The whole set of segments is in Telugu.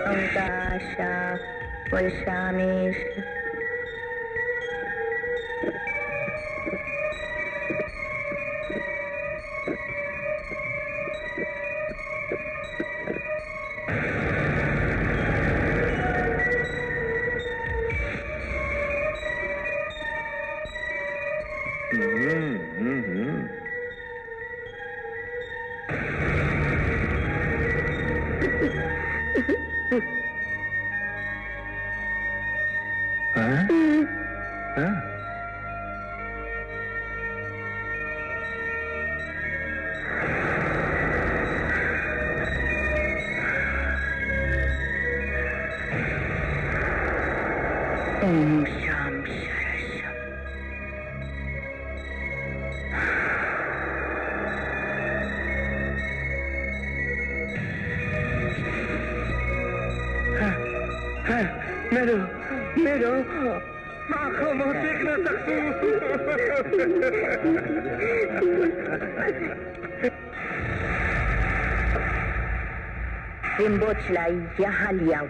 Amtasha Valshamesh Om Sham Sharasham. मेरो आँखों में देख न सकूं। Rimbochलाई यहाँ लियाओ।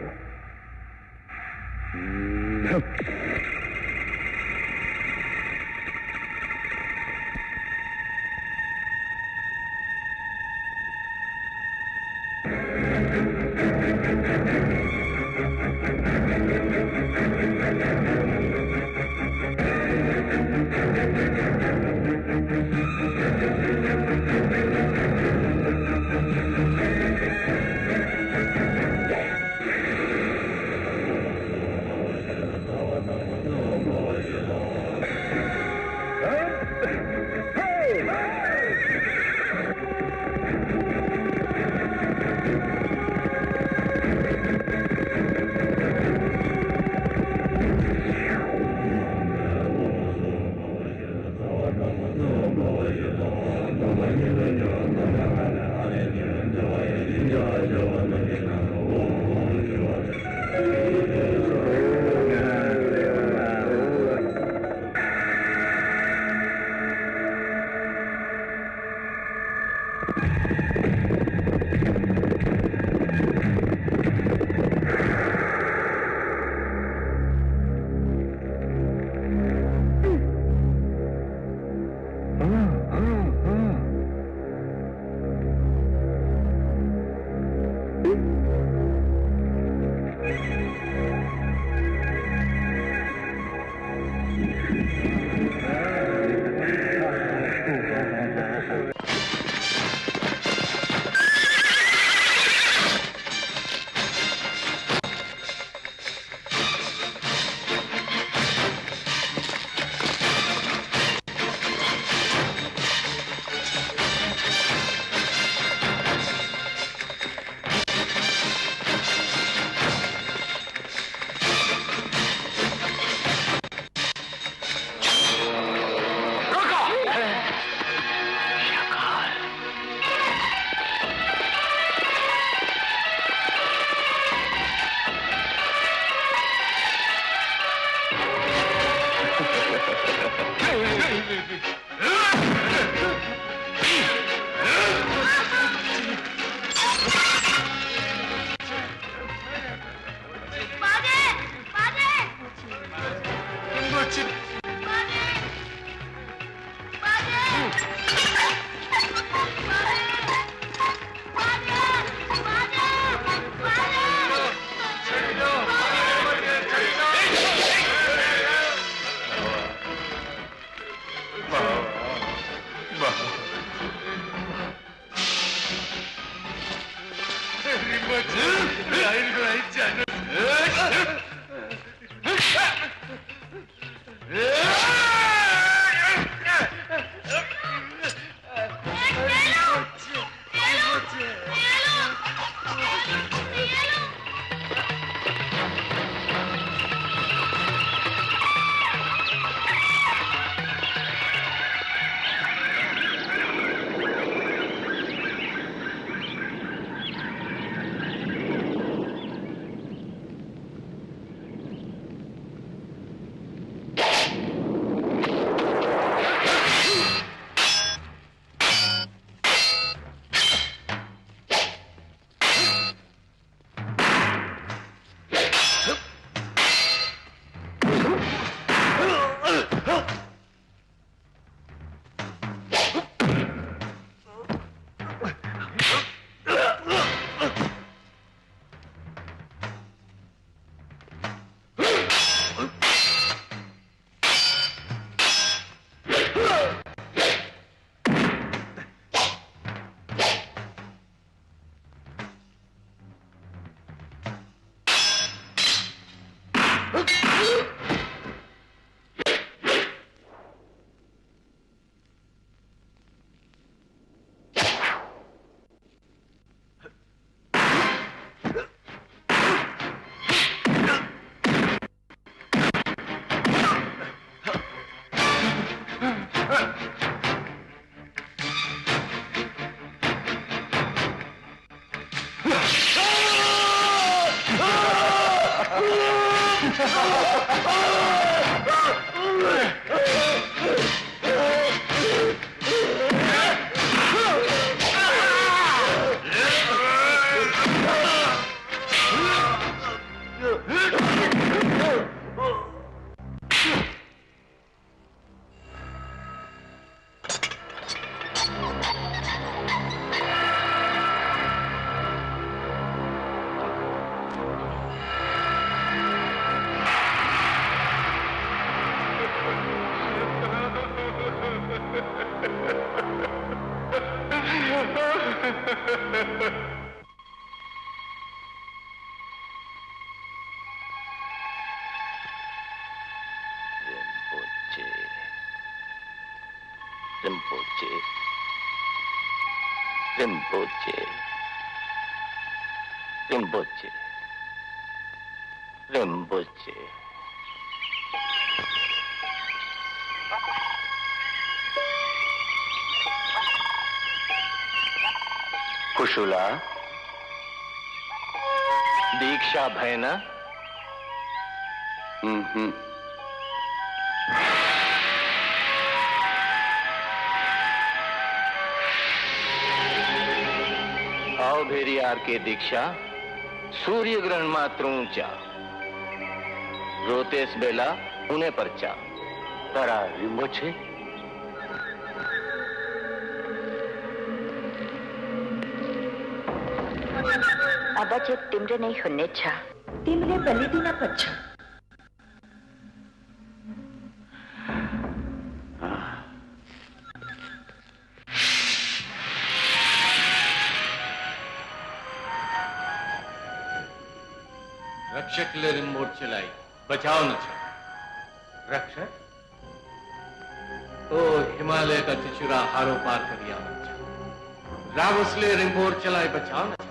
कुशुला दीक्षा भयन आओ भेरियार के दीक्षा सूर्य ग्रहण मात्र ऊंचा रोतेस बेला उन्हें परचा तरा रिमोछे अबा जे तिम्रे नहीं होने छा तिम्रे बलिदीना पच्छा रक्षक ले रिमोट चलाई बचाओ न छा रक्षक ओ हिमालय का चिचुरा हारो पार करिया रावसले रिमोट चलाई बचाओ न छा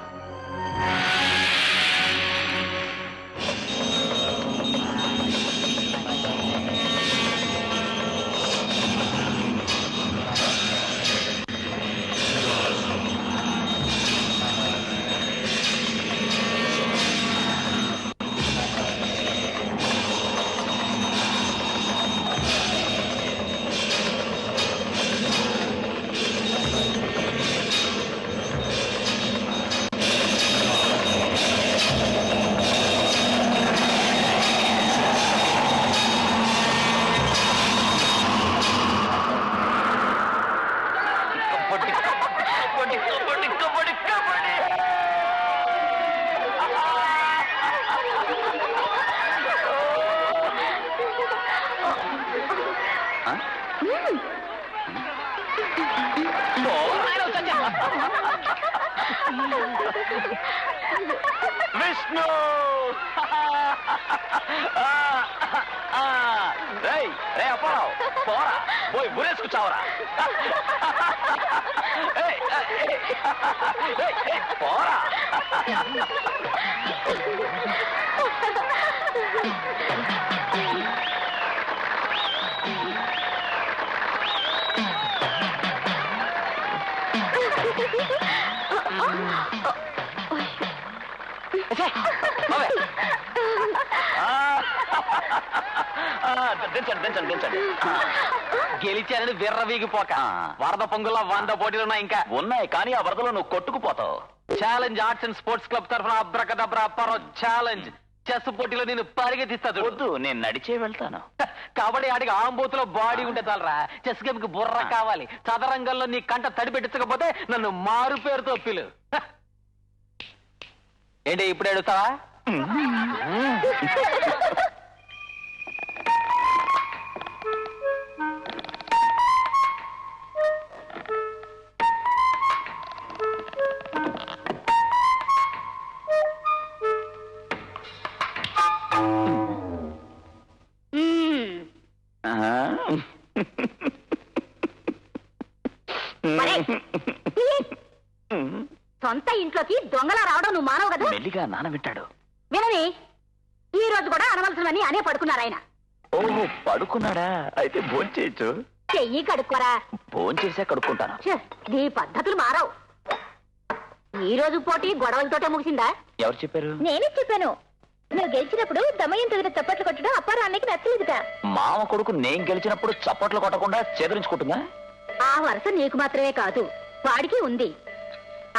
విష్ణు రే అప్పారావు పోరా పోయి గురేసుకు చావరా పోరా దించండి గెలిచానని విర్రవీగిపోక వరద పొంగుల్లో 100 పోటీలున్నా ఇంకా ఉన్నాయి కానీ ఆ వరదలో నువ్వు కొట్టుకుపోతావు challenge arts and sports club తరఫున అబ్రకదబ్రా అప్పారావు ఛాలెంజ్ చెస్ పోటీలో నేను పరిగెత్తిస్తా వద్దు నేను నడిచే వెళ్తాను కబడ్డీ ఆడికి ఆంబోతులో బాడీ ఉంటే చాలరా చెస్ గేమ్ కి బుర్ర కావాలి చదరంగంలో నీ కంట తడి పెట్టించకపోతే నన్ను మారు పేరుతో పిలు ఏంటి ఇప్పుడు అడుగుతావా సొంత ఇంట్లోకి దొంగలా రావడం నువ్వు మానవు కదా మెల్లిగా నాన్న వింటాడు వినని ఈ రోజు కూడా అనవలసినవని అనే పడుకున్నారు ఆయన ఓహో పడుకున్నాడా అయితే భోంచేయచ్చు చెయ్యి కడుక్కోరా భోంచేసే కడుక్కుంటాను నీ పద్ధతులు మారవు ఈ రోజు పోటీ గొడవలతోటే ముగిసిందా ఎవరు చెప్పారు నేనే చెప్పాను నువ్వు గెలిచినప్పుడు దమయం తగిన చప్పట్లు కొట్టడం అప్పారానికి నచ్చలేదుగా మామ కొడుకు నేను గెలిచినప్పుడు చప్పట్లు కొట్టకుండా చేదరించుకుంటుందా ఆ వరుస నీకు మాత్రమే కాదు వాడికి ఉంది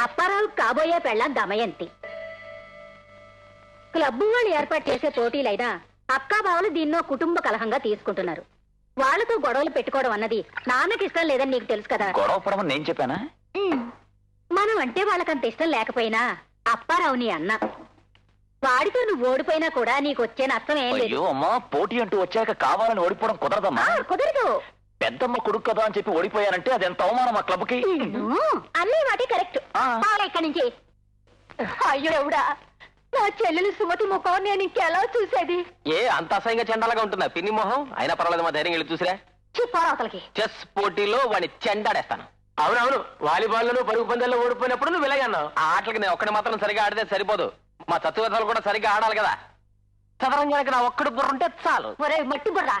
అప్పారావు కాబోయే పెళ్ళం దమయంతి క్లబ్బు వాళ్ళు ఏర్పాటు చేసే పోటీలైనా అక్కా బావలు దీన్నో కుటుంబ కలహంగా తీసుకుంటున్నారు వాళ్లతో గొడవలు పెట్టుకోవడం అన్నది నాన్నకి ఇష్టం లేదని నీకు తెలుసు కదా గొడవ పడమని నేను చెప్పానా మనం అంటే వాళ్ళకంత ఇష్టం లేకపోయినా అప్పారావు నీ అన్న వాడితో నువ్వు ఓడిపోయినా కూడా నీకు వచ్చే నష్టం ఏం లేదు అయ్యో అమ్మా పోటీ అంటూ వచ్చాక కావాలని ఓడిపోవడం కుదరదమ్మా కుదరదు పెద్దమ్మ కొడుకు కదా అని చెప్పి ఓడిపోయానంటే అది ఎంత అవమానం మా క్లబ్కి అన్నీ వాటి కరెక్ట్ ఇక్కడి నుంచి అయ్యో ఎవడా నా చెల్లెలు సుమతి ముఖం నేను ఇంకెలా చూసేది ఏ అంత అసహ్యంగా చెండాలుగా ఉంటుందా పిన్ని మొహం అయినా పర్వాలేదు మా ధైర్యం వెళ్ళి చూసిరా చెప్పారవతలకి చెస్ పోటీలో వాడిని చెండాడేస్తాను అవునవును వాలీబాల్ పరుగు పందాల్లో ఓడిపోయినప్పుడు నువ్వు ఇలాగే అన్నావు ఆ ఆటలకి నేను ఒక్కడి మాత్రం సరిగా ఆడితే సరిపోదు మా చతువేదాలు కూడా సరిగ్గా ఆడాలి కదా చదరంగానికి నా ఒక్కడి బుర్ర ఉంటే చాలు ఒరే మట్టి బుర్ర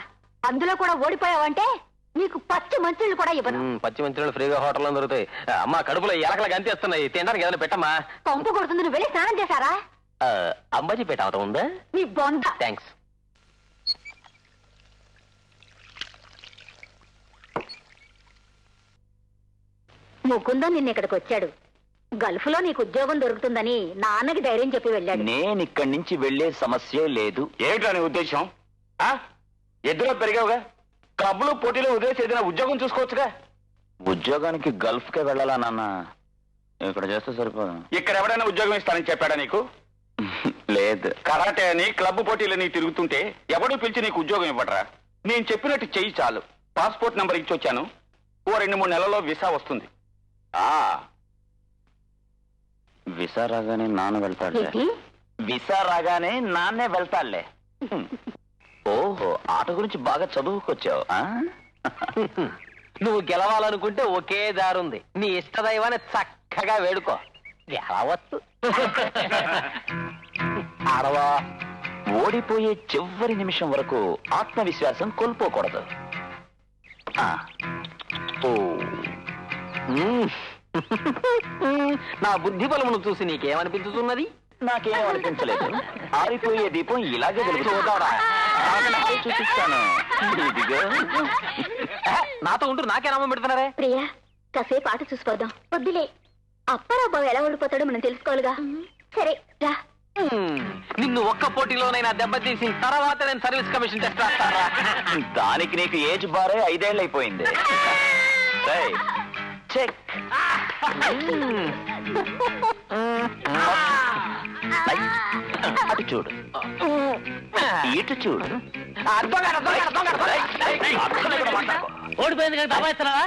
అందులో కూడా ఓడిపోయావంటే నీకు పచ్చి మంచులు కూడా ఇవ్వను పచ్చి మంచి ఫ్రీగా హోటల్లో దొరుకుతాయి అమ్మా కడుపులో ఎలకలు గంతేస్తున్నాయి తినడానికి ఏదైనా పెట్టమ్మా పంపు కొడుతుంది నువ్వు వెళ్ళి స్నానం చేశారా అంబాజీ పేట అవతం ఉందా నీ బొంద థ్యాంక్స్ ముకుందం నిన్న ఇక్కడికి వచ్చాడు గల్ఫ్ లో నీకు ఉద్యోగం దొరుకుతుందని నాన్నకి ధైర్యం చెప్పి వెళ్ళాడు నేను ఇక్కడి నుంచి వెళ్లే సమస్య లేదు ఏమిటా నీ ఉద్దేశం ఎద్దులో పెరిగావుగా క్లబ్లు పోటీలో ఉదయం ఏదైనా ఉద్యోగం చూసుకోవచ్చుగా ఉద్యోగానికి గల్ఫ్ కే వెళ్ళాలా నాన్న ఇక్కడ చేస్తే సరిపోదు ఇక్కడ ఎవరైనా ఉద్యోగం ఇస్తానని చెప్పాడా నీకు లేదు కరాటే అని క్లబ్ పోటీలని తిరుగుతుంటే ఎవడూ పిలిచి నీకు ఉద్యోగం ఇవ్వడరా నేను చెప్పినట్టు చెయ్యి చాలు పాస్పోర్ట్ నెంబర్ ఇచ్చి వచ్చాను ఓ 2-3 నెలల్లో వీసా వస్తుంది వీసా రాగానే నాన్న వెళ్తాడులే వీసా రాగానే నాన్నే వెళ్తాడులే ఓహో ఆట గురించి బాగా చదువుకొచ్చావు నువ్వు గెలవాలనుకుంటే ఒకే దారుంది నీ ఇష్టదైవాన్ని చక్కగా వేడుకో గెలవచ్చు ఆడవా ఓడిపోయే చివరి నిమిషం వరకు ఆత్మవిశ్వాసం కోల్పోకూడదు నా బుద్ధి బలమును చూసి నీకేమనిపించుతున్నది నాకేమనిపించలేదు ఆరిపోయే దీపం ఇలాగే వెలుగుతుందా చూపిస్తాను నాతో ఉంటూ నాకే నామం పెడుతున్నారే ప్రియా కాసేపు ఆట చూసిపోదాం వద్దులే అప్పారావు బాబు ఎలా ఓడిపోతాడో మనం తెలుసుకోవాలిగా సరే రా నిన్ను ఒక్క పోటీలోనైనా దెబ్బతీసిన తర్వాత నేను సర్వీస్ కమిషన్ టెస్ట్ రాస్తారా దానికి నీకు ఏజ్ బారే 5 ఏళ్ళు అయిపోయింది చెక్ అటు చూడు ఇటు చూడు ఓడిపోయింది కానీ దబాయిస్తున్నారా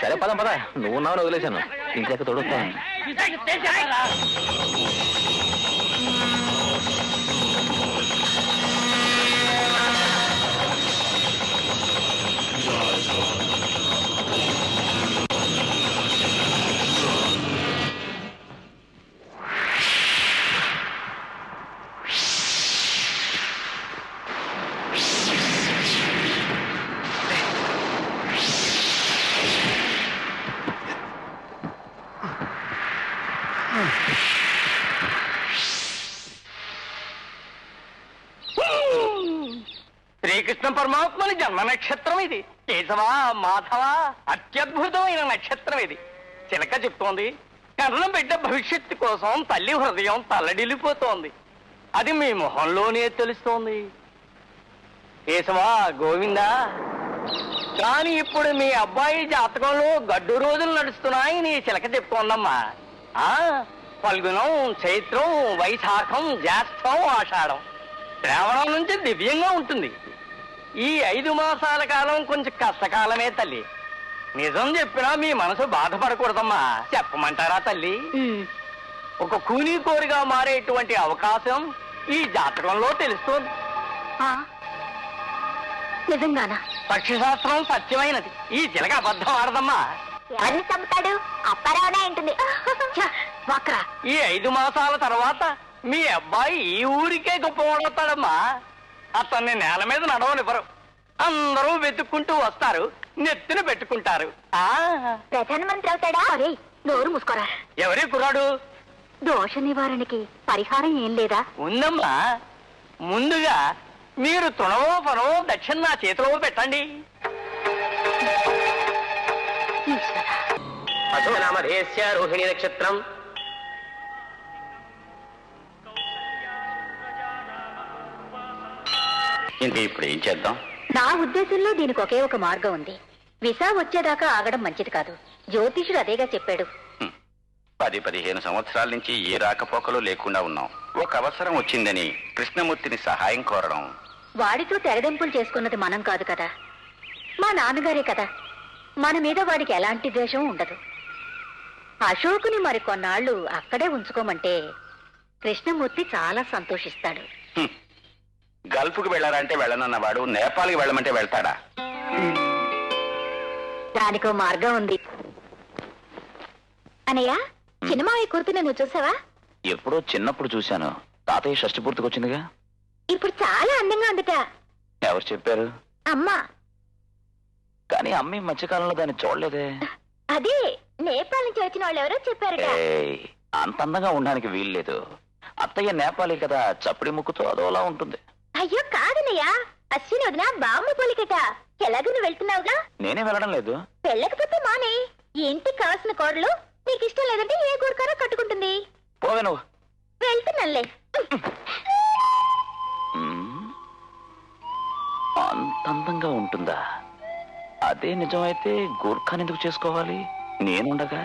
సరే పదం పద, నువ్వు ఉన్నావు వదిలేశాను, ఇంకెక్క తోడుతాను. శ్రీకృష్ణ పరమాత్మని జన్మ నక్షత్రం ఇది. కేశవ మాధవ అత్యద్భుతమైన నక్షత్రం ఇది. చిలక చెప్తోంది, కర్ణం బిడ్డ భవిష్యత్తు కోసం తల్లి హృదయం తల్లడిల్లిపోతోంది. అది మీ మొహంలోనే తెలుస్తోంది. కేశవ గోవిందా, కానీ ఇప్పుడు మీ అబ్బాయి జాతకంలో గడ్డు రోజులు నడుస్తున్నాయి నీ చిలక చెప్తోందమ్మా. ఫల్గుణం, చైత్రం, వైశాఖం, జ్యేష్ఠం, ఆషాఢం, శ్రావణం నుంచి దివ్యంగా ఉంటుంది. ఈ 5 మాసాల కాలం కొంచెం కష్టకాలమే తల్లి. నిజం చెప్పినా మీ మనసు బాధపడకూడదమ్మా. చెప్పమంటారా తల్లి? ఒక కూనీ కోరిగా మారేటువంటి అవకాశం ఈ జాతకంలో తెలుస్తోంది. నిజంగానా? పక్షిశాస్త్రం సత్యమైనది. ఈ చిలక అబద్ధం ఆడదమ్మా. ఎవరిని చంపుతాడు? అప్పారావునే ఉంటుంది. ఈ 5 మాసాల తర్వాత మీ అబ్బాయి ఈ ఊరికే గొప్పవాడవుతాడమ్మా. అతన్ని నేల మీద నడవనివ్వరు. అందరూ వెతుక్కుంటూ వస్తారు, నెత్తిన పెట్టుకుంటారు. ప్రధానమంత్రి అవుతాడా? అరే నోరు మూసుకోరా. ఎవరి కుర్రాడు? దోష నివారణకి పరిహారం ఏం లేదా? ఉందమ్మా. ముందుగా మీరు తుణవో పనవో దక్షిణ నా చేతిలో పెట్టండి. అధోనామధేస్య రోహిణి నక్షత్రం. ఇంక ఇప్పుడు ఏం చేద్దాం? నా ఉద్దేశంలో దీనికి ఒకే ఒక మార్గం ఉంది. విసా వచ్చేదాకా ఆగడం మంచిది కాదు. జ్యోతిషుడు అదేగా చెప్పాడు. 10-15 సంవత్సరాల నుంచి ఏ రాకపోకలు లేకుండా ఉన్నాం. ఒక అవసరం వచ్చిందని కృష్ణమూర్తిని సహాయం కోరడం. వాడితో తెరదింపులు చేసుకున్నది మనం కాదు కదా, మా నాన్నగారే కదా. మన మీద వాడికి ఎలాంటి ద్వేషం ఉండదు. అశోకుని మరి కొన్నాళ్ళు అక్కడే ఉంచుకోమంటే కృష్ణమూర్తి చాలా సంతోషిస్తాడు. గల్ఫ్కు వెళ్ళారంటే వెళ్ళనన్నవాడు నేపాల్కి వెళ్ళమంటే వెళ్తాడా? దానికో మార్గం ఉంది. అనయ్య, చిన్నమావయ్య కూతురు నువ్వు చూసావా? ఎప్పుడో చిన్నప్పుడు చూశాను. తాతయ్య షష్టి పూర్తికొచ్చిందిగా. ఇప్పుడు చాలా అందంగా ఉందట. ఎవరు చెప్పారు? అమ్మా. కానీ అమ్మ ఈ మధ్యకాలంలో దాన్ని చూడలేదే. అదే నేపాల్ నుంచి వచ్చిన వాళ్ళు ఎవరో చెప్పారట. అంత అందంగా ఉండడానికి వీల్లేదు. అత్తయ్య నేపాలీ కదా, చప్పడి ముక్కుతో అదోలా ఉంటుంది. అయ్యో కాదనయ్యా, అశ్విని వదిన బామ్మ పోలికట. ఎలాగూ నువ్వు వెళ్తున్నావుగా? నేనే వెళ్ళడం లేదు. వెళ్ళకపోతే మానే. ఇంటికి కావాల్సిన కోడలు నీకు ఇష్టం లేదంటే ఏ గోడకారో కట్టుకుంటుంది. పోవే నువ్వు. వెళ్తున్నానులే. అంత అందంగా ఉంటుందా? అదే నిజమైతే గూర్ఖాన్ ఎందుకు చేసుకోవాలి నేనుండగా?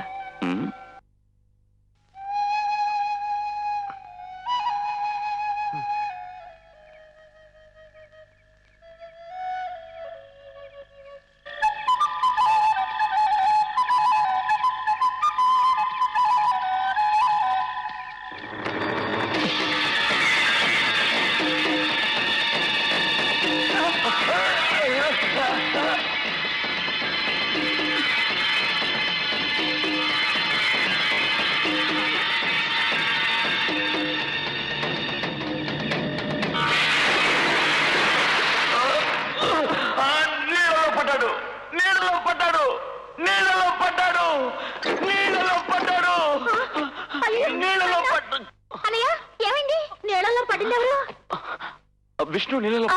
విష్ణు నీళ్ళలో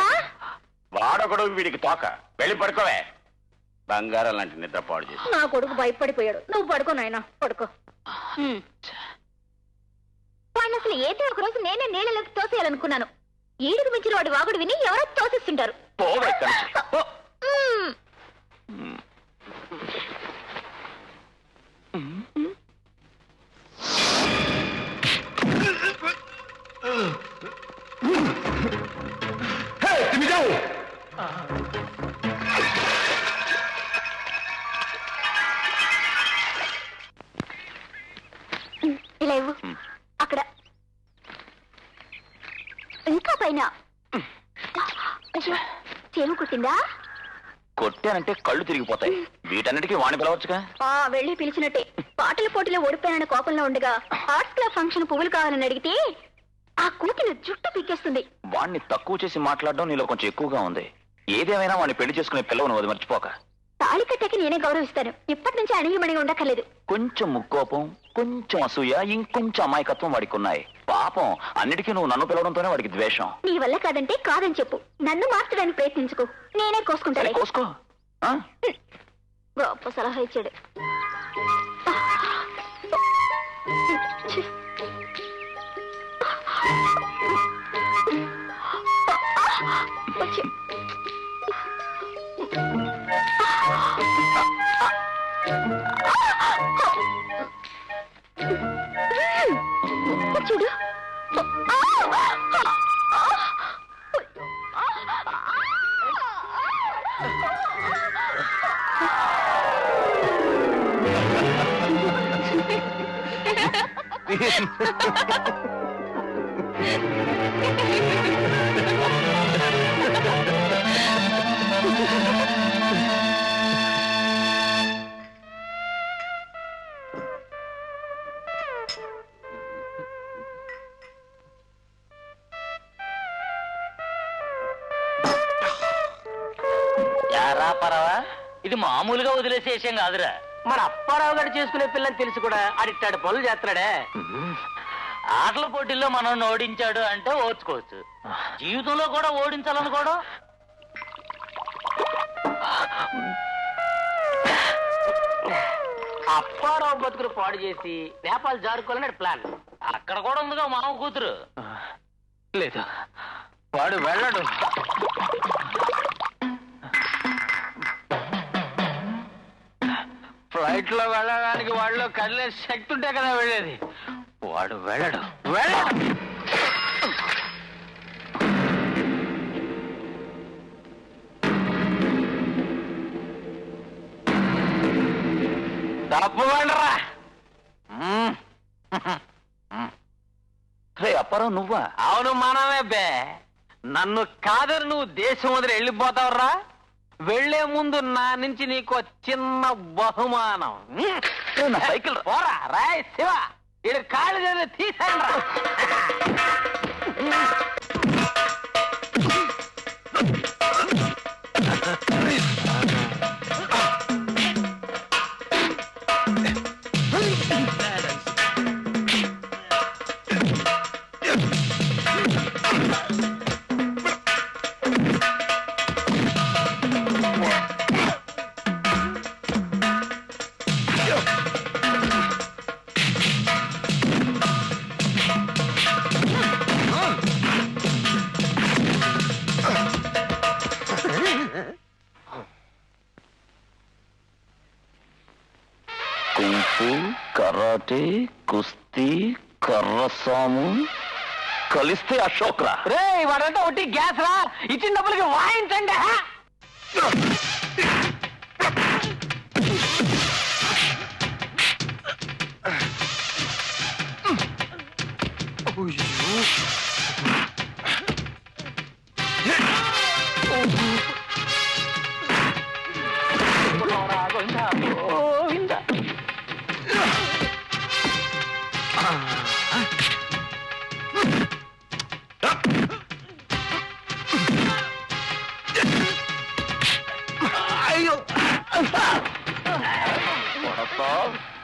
వాడొకడు, వీడికి తోక. వెళ్ళి పడుకోవే. బంగారం లాంటి నిద్ర పాడు చేసి. నా కొడుకు భయపడిపోయాడు. నువ్వు పడుకో నాయనా, పడుకో. వాడిని అసలు ఏదో ఒక రోజు నేనే నీళ్ళలోకి తోసేయాలనుకున్నాను. ఈడుకు మించిన వాడి వాగుడు విని ఎవరో తోసిస్తుంటారు. ఇలా ఇవ్వు. అక్కడ ఇంకా పైన చెరువు కుట్టిందా? కొట్టానంటే కళ్ళు తిరిగిపోతాయి. వీటన్నిటికీ వాణి పిలవచ్చుగా. వెళ్ళి పిలిచినట్టే. పాటల పోటీలో ఓడిపోయానన్న కోపంలో ఉండగా ఆర్ట్స్ క్లబ్ ఫంక్షన్ పువ్వులు కావాలని అడిగితే ఆ కూతురు జుట్టు పీకేస్తుంది. వాణ్ణి తక్కువ చేసి మాట్లాడడం నీలో కొంచెం ఎక్కువగా ఉంది. ఏదేమైనా వాడిని పెళ్లి చేసుకునే పిల్లవను అది మర్చిపోక. తాళి కట్టాక నేనే గౌరవిస్తాను. ఇప్పటి నుంచి అణిగిమణిగా ఉండక్కర్లేదు. కొంచెం ముక్కోపం, కొంచెం అసూయ, ఇంకొంచెం అమాయకత్వం వాడికి ఉన్నాయి. పాపం అన్నిటికీ నువ్వు నన్ను పిలవడంతోనే వాడికి ద్వేషం. నీ వల్ల కాదంటే కాదని చెప్పు. నన్ను మార్చడానికి ప్రయత్నించుకో. నేనే కోసుకుంటాను. కోసుకో. గొప్ప సలహా ఇచ్చాడు. చూడు. పరవా, ఇది మామూలుగా వదిలేసే విషయం కాదురా. మన అప్పారావు గారు చేసుకునే పిల్లని తెలిసి కూడా అడిట్టాడు పనులు చేస్తాడే. ఆటల పోటీల్లో మనం ఓడించాడు అంటే ఓర్చుకోవచ్చు. జీవితంలో కూడా ఓడించాలనుకోవడం. అప్పారావు బతుకులు పాడు చేసి నేపాల్ జారుకోవాలని ప్లాన్. అక్కడ కూడా ఉందిగా మామ కూతురు. లేదు, వాడు వెళ్ళడు. ఫ్లైట్ లో వెళ్ళడానికి వాళ్ళు కదిలే శక్తి ఉంటే కదా వెళ్ళేది. వాడు వెళ్ళడు. తప్పకుండా రే అప్పారావు నువ్వా? అవును, మనమే బే. నన్ను కాదని నువ్వు దేశం వదిలి వెళ్ళిపోతావురా. వెళ్లే ముందు నా నుంచి నీకు చిన్న బహుమానం. సైకిల్ పోరా రాయ్ శివ, ఇది కాళ్ళు చేసి తీసాను రా. కుంఫు, కరాటే, కుస్తీ, కర్రసాము కలిస్తే అశోక్ రా. రే వాడంతా ఒకటి గ్యాస్ రా. ఇచ్చిన డబ్బులకి వాయించండి.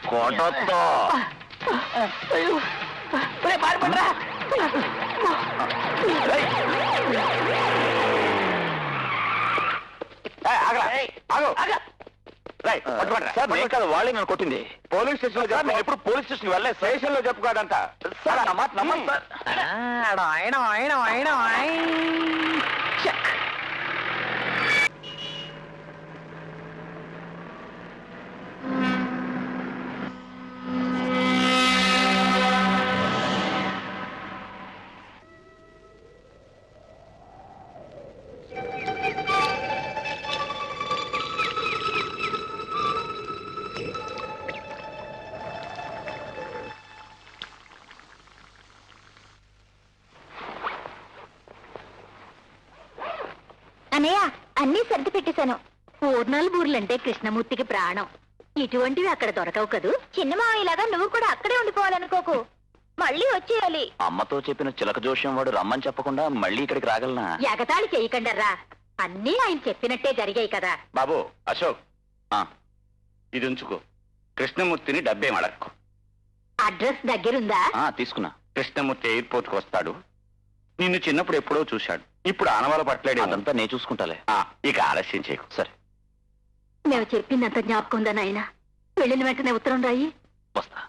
కొడతా పారిపడరా. సార్ నేను కాదు, వాళ్ళే నన్ను కొట్టింది. పోలీస్ స్టేషన్ లో నేను ఎప్పుడు పోలీస్ స్టేషన్ వెళ్ళలేదు. స్టేషన్ లో చెప్పుకోదంట సార్. నా మాట నమ్మండి సార్. అనయ్య అన్నీ సర్ది పెట్టేశాను. పూర్ణాలు బూర్లంటే కృష్ణమూర్తికి ప్రాణం. ఇటువంటివి అక్కడ దొరకవు కదూ. చిన్న మావయ్యలాగా నువ్వు కూడా అక్కడే ఉండిపోవాలనుకోకు, మళ్ళీ వచ్చేయాలి. అమ్మతో చెప్పిన చిలక జోష్యం వాడు రమ్మని చెప్పకుండా మళ్ళీ ఇక్కడికి రాగలనా? ఎగతాళి చేయకండర్రా, అన్నీ ఆయన చెప్పినట్టే జరిగాయి కదా. బాబు అశోక్, ఇది ఉంచుకో. కృష్ణమూర్తిని డబ్బేం అడక్కు. అడ్రస్ దగ్గరుందా? తీసుకున్నా. కృష్ణమూర్తి ఎయిర్పోర్ట్ కు వస్తాడు. నిన్ను చిన్నప్పుడు ఎప్పుడో చూశాడు. ఇప్పుడు ఆనవాళ్ళ పట్లేడు. అదంతా నేను చూసుకుంటాలే. ఇక ఆలస్యం చేయకు. సరే, మేము చెప్పిందంత జ్ఞాపకం ఉందా నాయన? వెళ్ళిన వెంటనే ఉత్తరం రాయి. వస్తా.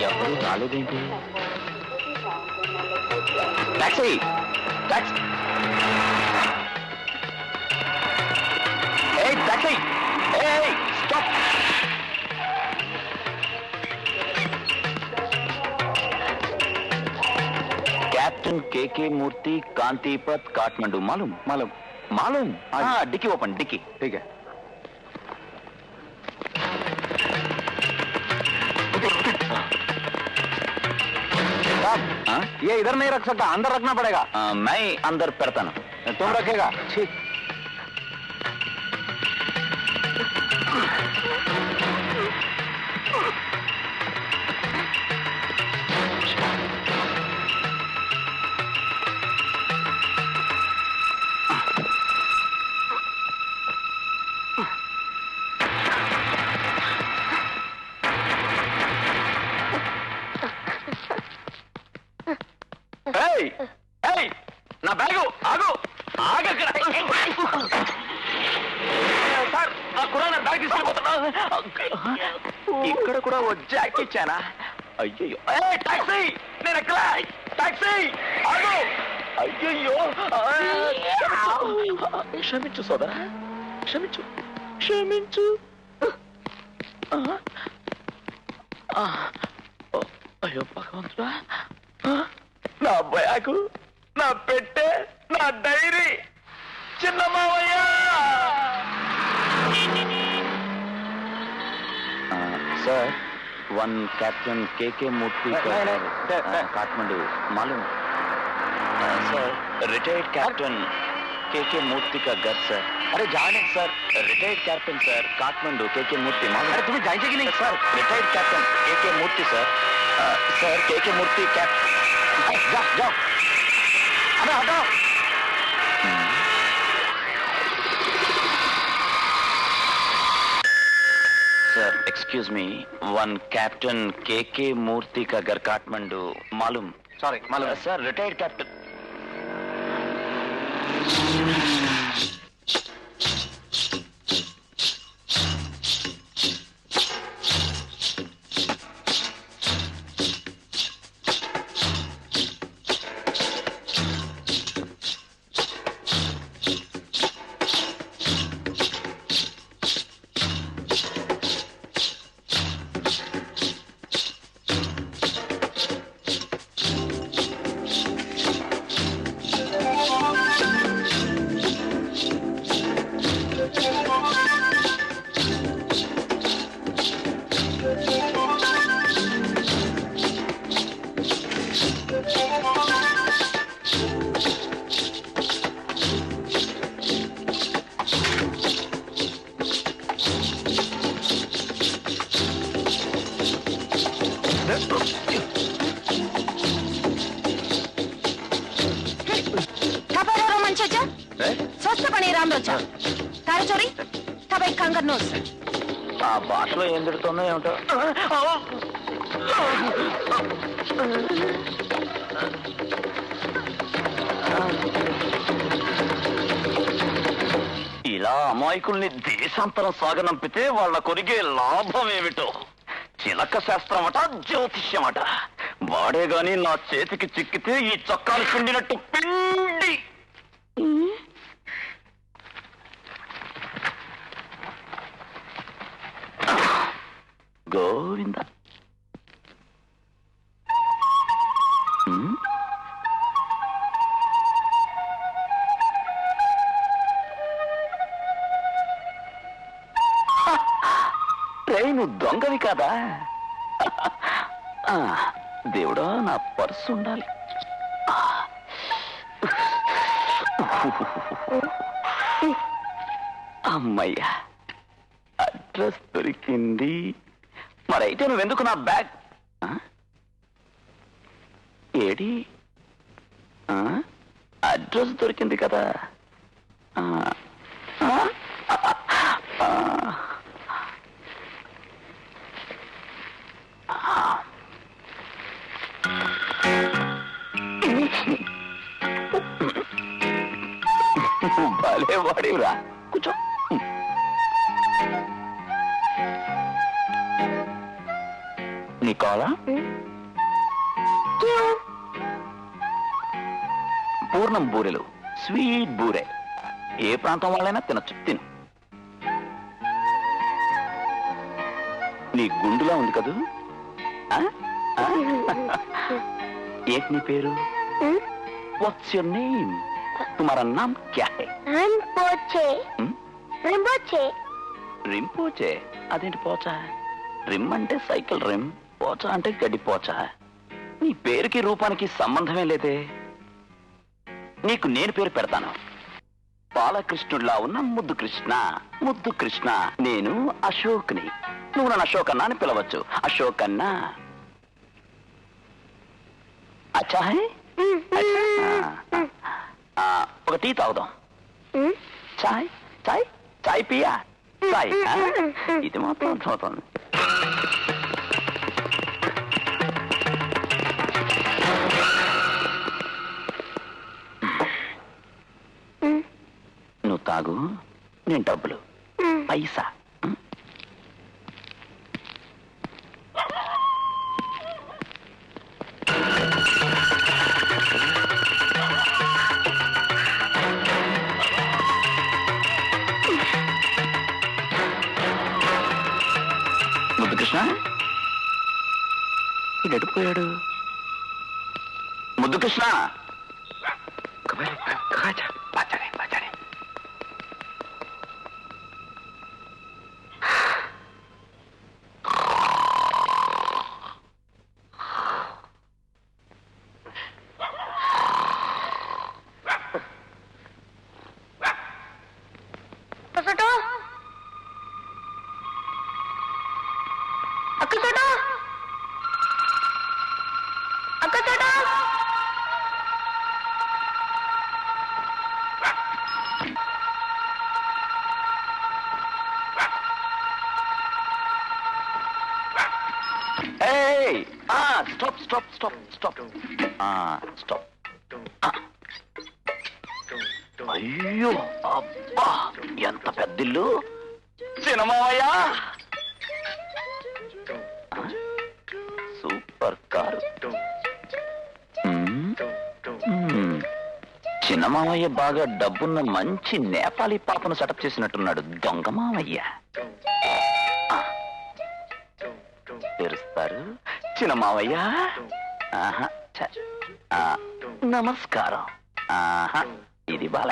ఎవరు రాలేదేంటి? Taxi, taxi, taxi, stop. Captain K Murthy Kantipath Kathmandu. मालूम मालूम मालूम. Dickey open, dickey. ठीक है. ये इधर नहीं रख सकता, अंदर रखना पड़ेगा. मैं अंदर करता ना. तुम रखेगा? ठीक. నా బ్యాగు ఆగు ఆగక్కడ. సార్, ఆ కుర్రాడు బ్యాగ్ తీసుకెళ్ళిపోతున్నా. ఇక్కడ కూడా ఓ జాక్ ఇచ్చానా? అయ్యో, టాక్సీ, నేను ఎక్కడ? టాక్సీ ఆగు. అయ్యో, క్షమించు సోదరా, క్షమించు, క్షమించు. అయ్యో భగవంతుడా, నా బ్యాగు, నా పెట్టె, నా డైరీ, చిన్న మావయ్య. सर, वन कैप्टन के मूर्ति काठमांडू. मालूम सर, रिटायर्ड कैप्टन के मूर्ति का घर सर. अरे जाने sir, retired captain sir, Kathmandu के मूर्ति. मालूम? अरे तुम्हें जाएंगे कि नहीं सर? रिटायर्ड कैप्टन के मूर्ति सर. सर के मूर्ति कैप्टन. जाओ जाओ, अरे हटाओ. Sir excuse me, one captain K मूर्ति का घर काठमांडू. मालूम? सॉरी मालूम सर, रिटायर्ड कैप्टन. స్వస్థ పని రామరోజా తారచోరి తబై కంగర్ నోస్. ఆ భాషలో ఏం తిడుతుందో ఏమిటో. ఇలా అమాయకుల్ని దేశాంతరం సాగనంపితే వాళ్ళ కొరిగే లాభం ఏమిటో. చిలక శాస్త్రం అట, జ్యోతిష్యం అట. వాడే గాని నా చేతికి చిక్కితే ఈ చొక్కాలు పిండినట్టు పిండి. గోవింద. ట్రైను దొంగవి కాదా? దేవుడా, నా పర్సు ఉండాలి. అమ్మయ్యా, అడ్రస్ దొరికింది. మరైతే నువ్వెందుకు నా బ్యాగ్ ఏడి? అడ్రస్ దొరికింది కదా. భలే వాడిరా. కూర్చో. నీ కావాలా? పూర్ణం బూరెలు, స్వీట్ బూరె. ఏ ప్రాంతం వాళ్ళైనా తినచ్చు. తిను. నీ గుండులా ఉంది కదూ. ఏంటి నీ పేరు? What's your name? తుమారా నామ్ క్యా హై? రింపోచే. అదేంటి పోచా? రిమ్ అంటే సైకిల్ రిమ్, పోచా అంటే గడ్డి పోచా. నీ పేరుకి రూపానికి సంబంధమే లేదే. నీకు నేను పేరు పెడతాను. బాలకృష్ణుడిలా ఉన్న ముద్దు కృష్ణ. ముద్దు కృష్ణ. నేను అశోక్ని. నువ్వు నన్ను అశోక్ అన్నా అని పిలవచ్చు. అశోక్ అన్నా. అచ్చా హై? ఒక టీ తాగుదాం. చాయ్ చాయ్ చాయ్ పియా. చాయ్. ఇది మాత్రం అర్థమవుతుంది. నువ్వు తాగు, నేను డబ్బులు. పైసా. ముద్దు కృష్ణ ఎడిపోయాడు. ముద్దు కృష్ణ. స్టాప్. అయ్యో, అబ్బా, ఎంత పెద్దిల్లు. సినిమాయా, సూపర్ కారు. చిన్న మామయ్య బాగా డబ్బున్న మంచి నేపాలీ పాపను సెటప్ చేసినట్టున్నాడు. దొంగ మామయ్య. తెరుస్తారు. చిన్న మావయ్య. నమస్కారం. ఇది బాల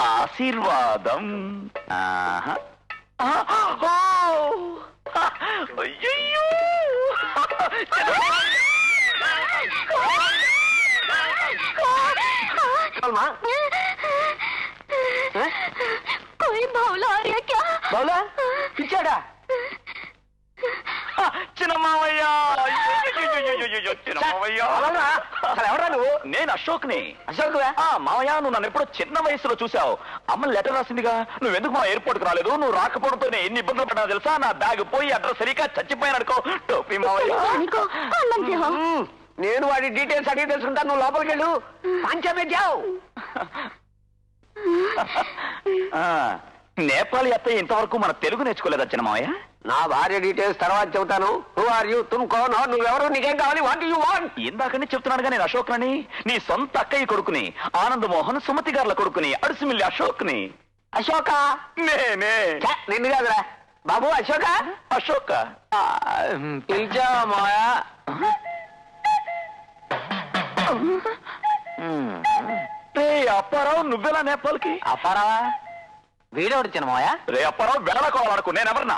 ఆశీర్వాదం. అయ్యయ్యో, పిచ్చాడా చిన్న మావయ్య? అసలు ఎవరా నువ్వు? నేను అశోక్ని. అశోక్ మావయ్య, నువ్వు నన్ను ఎప్పుడో చిన్న వయసులో చూసావు. అమ్మ లెటర్ రాసిందిగా. నువ్వెందుకు మా ఎయిర్పోర్ట్ కు రాలేదు? నువ్వు రాకపోవడంతో నేను ఎన్ని ఇబ్బందులు పడ్డా తెలుసా? నా బ్యాగ్ పోయి అడ్రస్ సరిగ్గా చచ్చిపోయాను అనుకో. టోపీ మావయ్య. నేను వాడి డీటెయిల్స్ అడిగి తెలుసుకుంటాను. నువ్వు లోపలికి వెళ్ళు. పంచమేద్యావు. నేపాలి అత్తయ్య ఇంతవరకు మన తెలుగు నేర్చుకోలేదా చిన్నమావయ్య? నా భార్య డీటెయిల్స్ తర్వాత చెబుతాను. Who are you? తుమ్ కౌన్? నువ్వెవరు? నీకేం కావాలి? What you want? ఇందాకనే చెప్తున్నాడుగా నేను అశోక్ని. నీ సొంత అక్కయ్య కొడుకుని, ఆనంద్ మోహన్ సుమతి గారుల కొడుకుని, అడుసుమిల్లి అశోక్ని. అశోక? నేనే. నిన్ను కాదురా బాబు. అశోక? అశోక పిలిచావా మాయా? రే అప్పారావు, నువ్వెలా నేపాల్కి? అప్పారావా? వీడేవాడు చిన్నమాయా? రే అప్పారావు, వెళ్ళకోవాలనుకో. నేనెవరన్నా?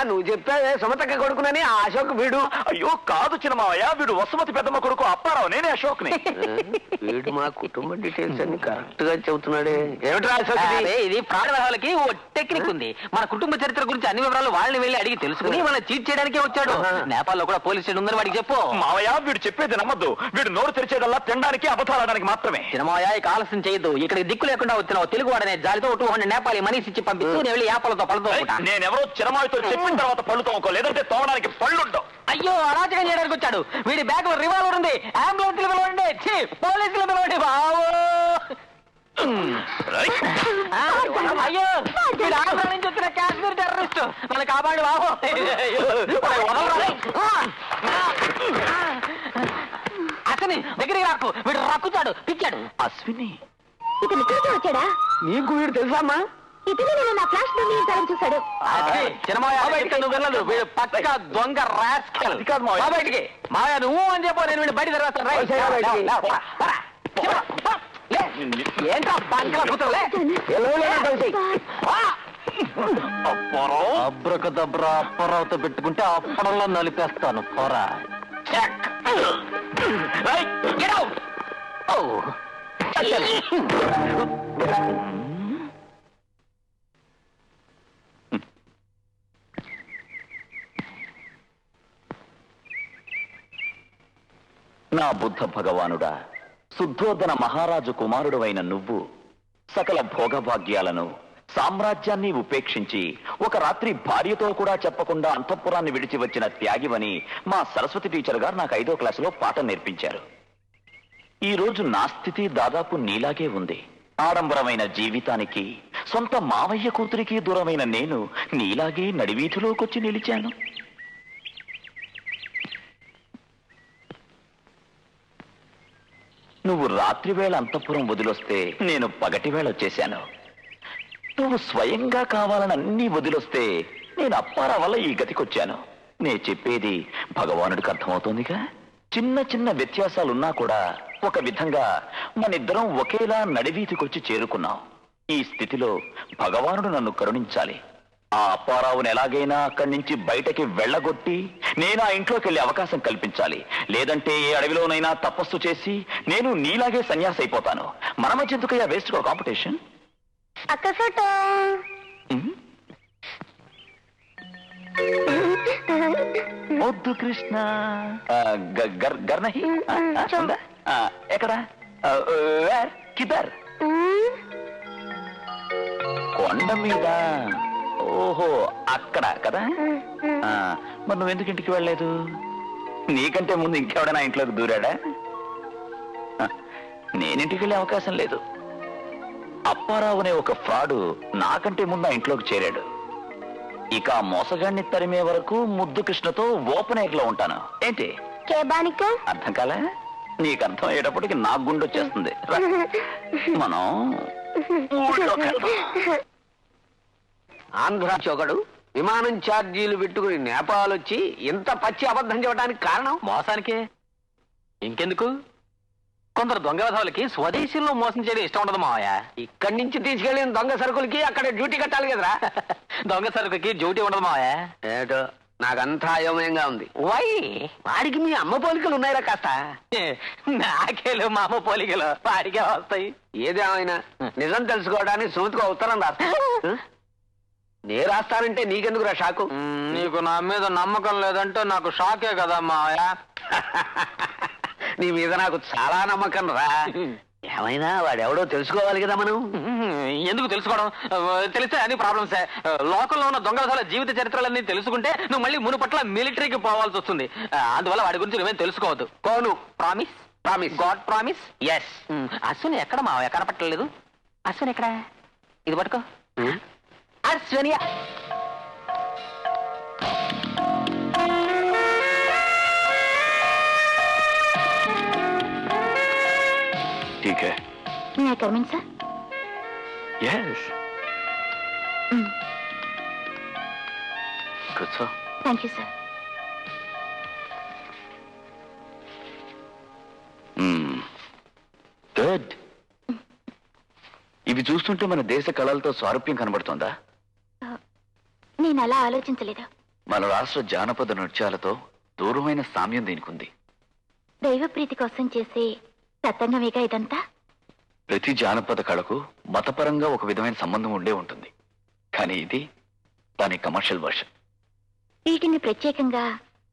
నువ్వు చెప్తావే సుమతక్క కొడుకునని. ఆ అశోక్ వీడు. అయ్యో కాదు చిన్నమావయ్య, వీడు వసుమతి పెద్దమ్మ కొడుకు అప్పారావు. నేనే అశోక్ని. వీడు మా కుటుంబ డీటెయిల్స్ అన్ని కరెక్ట్ గా చెబుతున్నాడే. ఏమిట్రా అశోక్? ఇది ఫ్రాడ్ వాళ్ళకి ఓ టెక్నిక్ ఉంది. మన కుటుంబ చరిత్ర గురించి అన్ని వివరాలు వాళ్ళని వెళ్ళి అడిగి తెలుసుకుని మన చీట్ చేయడానికే వచ్చాడు. నేపాల్లో కూడా పోలీస్ స్టేషన్ ఉందని వాడికి చెప్పు. మావయ్య, వీడు చెప్పేది నమ్మద్దు. వీడు నోరు తెరిచేదల్లా తినడానికి, అబద్ధాలడానికి మాత్రమే. చిన్నమాయ, ఇక ఆలస్యం చేయొద్దు. ఇక్కడికి దిక్కు లేకుండా వచ్చినావు. తెలుగు వాడనే జాలితో 200 నేపాలి మనీ ఇచ్చి పంపిస్తూ నేను వెళ్ళి యాపలతో పళ్ళతో. నేనెవరో చిరమాయితో చెప్పిన తర్వాత పళ్ళు తోముకో, లేదంటే తోమడానికి పళ్ళుండవు. అయ్యో, అరాచకం చేయడానికి వచ్చాడు. వీడి బ్యాగ్ లో రివాల్వర్ ఉంది. అంబులెన్స్ పిలవండి, పోలీసులు పిలవండి బాబు. అయ్యో, వీడు ఆంధ్ర నుంచి వచ్చిన కాశ్మీర్ టెర్రరిస్ట్. మన కాపాడు బాబు. అసలు దగ్గరికి రాకు, వీడు రక్కుతాడు, పిచ్చాడు. అశ్విని, ఇతను ఇక్కడికి వచ్చాడా? నీకు వీడు తెలుసమ్మా? ఇతను నేను నా ఫ్లాష్ లో తరం చూశాడు. నువ్వు వెళ్ళదు. వీడు పక్క దొంగ రాస్కెల్. బయటికి మాయా, నువ్వు అని చెప్పు. నేను వీడు బయట తెరవేస్తాను. ఏంటో బంకల కూతురులే. అబ్రకదబ్రా అప్పరావుతో పెట్టుకుంటే అప్పడంలో నలిపేస్తాను. పోరా. నా బుద్ధ భగవానుడా, శుద్ధోదన మహారాజు కుమారుడు అయిన నువ్వు సకల భోగభాగ్యాలను, సామ్రాజ్యాన్ని ఉపేక్షించి ఒక రాత్రి భార్యతో కూడా చెప్పకుండా అంతఃపురాన్ని విడిచి వచ్చిన త్యాగివని మా సరస్వతి టీచర్ గారు నాకు 5వ క్లాసులో పాఠం నేర్పించారు. ఈ రోజు నా స్థితి దాదాపు నీలాగే ఉంది. ఆడంబరమైన జీవితానికి, సొంత మావయ్య కూతురికి దూరమైన నేను నీలాగే నడివీధిలోకొచ్చి నిలిచాను. నువ్వు రాత్రివేళ అంతఃపురం వదిలొస్తే నేను పగటివేళ వచ్చేశాను. నువ్వు స్వయంగా కావాలని అన్నీ వదిలొస్తే నేను అప్పారా వల్ల ఈ గతికొచ్చాను. నే చెప్పేది భగవానుడికి అర్థమవుతోందిగా. చిన్న చిన్న వ్యత్యాసాలున్నా కూడా ఒక విధంగా మనిద్దరం ఒకేలా నడివీధికొచ్చి చేరుకున్నాం. ఈ స్థితిలో భగవానుడు నన్ను కరుణించాలి. ఆ అప్పారావుని ఎలాగైనా అక్కడి నుంచి బయటకి వెళ్ళగొట్టి నేను ఆ ఇంట్లోకి వెళ్ళే అవకాశం కల్పించాలి. లేదంటే ఏ అడవిలోనైనా తపస్సు చేసి నేను నీలాగే సన్యాసి అయిపోతాను. మన మధ్య ఎందుకయ్యా వేస్ట్ కాంపిటీషన్? అక్క ఫోటో. వద్దు కృష్ణ. గర్నహి ఎక్కడ? కిదర్? కొండ మీద. ఓహో, అక్కడ కదా. మరి నువ్వెందుకు ఇంటికి వెళ్ళలేదు? నీకంటే ముందు ఇంకెవడైనా ఇంట్లోకి దూరాడా? నేనింటికి వెళ్ళే అవకాశం లేదు. అప్పారావు అనే ఒక ఫ్రాడు నాకంటే ముందు ఆ ఇంట్లోకి చేరాడు. ఇక ఆ మోసగాడిని తరిమే వరకు ముద్దు కృష్ణతో ఓపెన్ ఎయిర్ లో ఉంటాను. ఏంటి అర్థం కాలే? నీకు అర్థం అయ్యేటప్పటికి నాకు గుండె వచ్చేస్తుంది. మనం ఆంధ్ర చోకడు విమానం ఛార్జీలు పెట్టుకుని నేపాల్ వచ్చి ఇంత పచ్చి అబద్ధం చెప్పడానికి కారణం మోసానికే. ఇంకెందుకు? కొందరు దొంగ విధాలకి స్వదేశీల్లో మోసం చేయడం ఇష్టం ఉండదు మావయ్య. ఇక్కడి నుంచి తీసుకెళ్లిన దొంగ సరుకులకి అక్కడ డ్యూటీ కట్టాలి కదరా. దొంగ సరుకుకి డ్యూటీ ఉండదు మావయ్య. ఏటో నాకంతా అయోమయంగా ఉంది. వై వాడికి మీ అమ్మ పోలికలు ఉన్నాయిరా కాస్త? నాకేలు మా అమ్మ పోలికలు వాడికే వస్తాయి. ఏదేమైనా నిజం తెలుసుకోవడానికి సుమతికి ఉత్తరం రాస్తా. నే రాస్తానంటే నీకెందుకురా షాకు? నీకు నా మీద నమ్మకం లేదంటే నాకు షాకే కదా మావయ్య. నీ మీద నాకు చాలా నమ్మకం రా. ఏమైనా వాడెవడో తెలుసుకోవాలి కదా మనం. ఎందుకు తెలుసుకోవడం? తెలిస్తే అన్ని ప్రాబ్లమ్సే. లోకంలో ఉన్న దొంగల జీవిత చరిత్రలన్నీ తెలుసుకుంటే నువ్వు మళ్ళీ మునుపట్ల మిలిటరీకి పోవాల్సి వస్తుంది. అందువల్ల వాడి గురించి నువ్వేం తెలుసుకోవద్దు. కోను. Promise? Promise. God promise? Yes. Ashwini ఎక్కడ మావయ్య? కనపట్టలేదు. అశ్విని ఎక్కడ? ఇది పట్టుకో. అశ్విని ठीक है. May I come in, sir? Yes. కూర్చో. Thank you, sir. గుడ్. ఇవి చూస్తుంటే మన దేశ కళలతో స్వారూప్యం కనబడుతోందా? నేను అలా ఆలోచించలేదు. మన రాష్ట్ర జానపద నృత్యాలతో దూరమైన సామ్యం దీనికుంది. దైవ ప్రీతి కోసం చేసే తతంగమేగా ఇదంతా. ప్రతి జానపద కళకు మతపరంగా ఒక విధమైన సంబంధం ఉండే ఉంటుంది. కానీ ఇది దాని కమర్షియల్ వర్షన్. వీటిని ప్రత్యేకంగా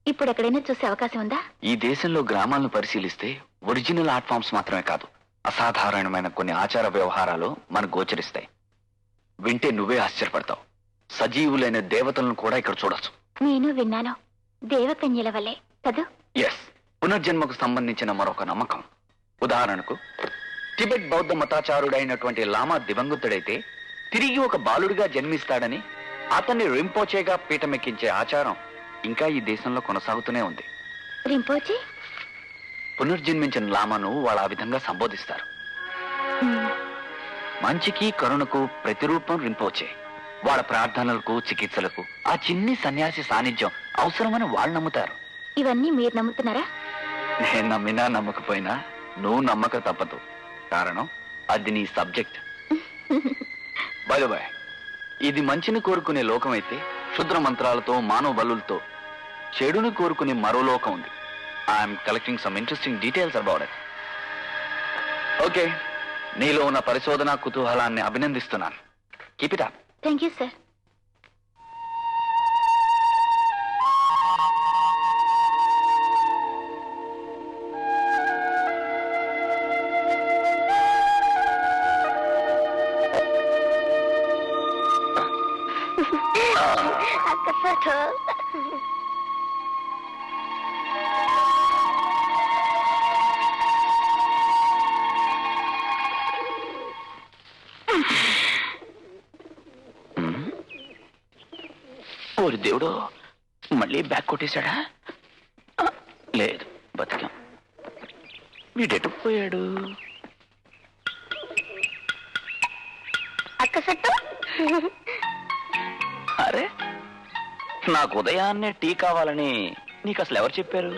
ఇప్పుడు ఎక్కడైనా చూసే అవకాశం ఉందా? ఈ దేశంలో గ్రామాలను పరిశీలిస్తే ఒరిజినల్ ఆర్ట్ ఫామ్స్ మాత్రమే కాదు, అసాధారణమైన కొన్ని ఆచార వ్యవహారాలు మనకు గోచరిస్తాయి. వింటే నువ్వే ఆశ్చర్యపడతావు. సజీవులైన దేవతలను కూడా ఇక్కడ చూడొచ్చు. నేను విన్నాను, దేవకన్యల వల్లే కదూ? ఎస్, పునర్జన్మకు సంబంధించిన మరొక నమ్మకం. ఉదాహరణకు, టిబెట్ బౌద్ధ మతాచారుడైనటువంటి లామా దివంగతుడైతే తిరిగి ఒక బాలుడిగా జన్మిస్తాడని అతన్ని రింపోచేగా పీఠమెక్కించే ఆచారం ఇంకా ఈ దేశంలో కొనసాగుతూనే ఉంది. రింపోచే? పునర్జన్మించిన లామాను వాళ్ళు ఆ విధంగా సంబోధిస్తారు. మంచికి కరుణకు ప్రతిరూపం రింపోచే. వాళ్ళ ప్రార్థనలకు, చికిత్సలకు ఆ చిన్ని సన్యాసి సాన్నిధ్యం అవసరమని వాళ్ళు నమ్ముతారు. ఇవన్నీ మీరు నమ్ముతున్నారా? నేను నమ్మినా నమ్మకపోయినా నువ్వు నమ్మక తప్పదు. కారణం అది నీ సబ్జెక్ట్. బై బాయ్, ఇది మంచిని కోరుకునే లోకం అయితే క్షుద్ర మంత్రాలతో, మానవ బలులతో చెడుని కోరుకునే మరో లోకం ఉంది. I'm collecting some interesting details about it. Okay, నీలో ఉన్న పరిశోధన కుతూహలాన్ని అభినందిస్తున్నాను. Keep it up. Thank you sir. ఓరి దేవుడు, మళ్ళీ బ్యాగ్ కొట్టేశాడా? లేదు, బతికాం. వీడెటు పోయాడు? అరే, నాకు ఉదయాన్నే టీ కావాలని నీకు అసలు ఎవరు చెప్పారు?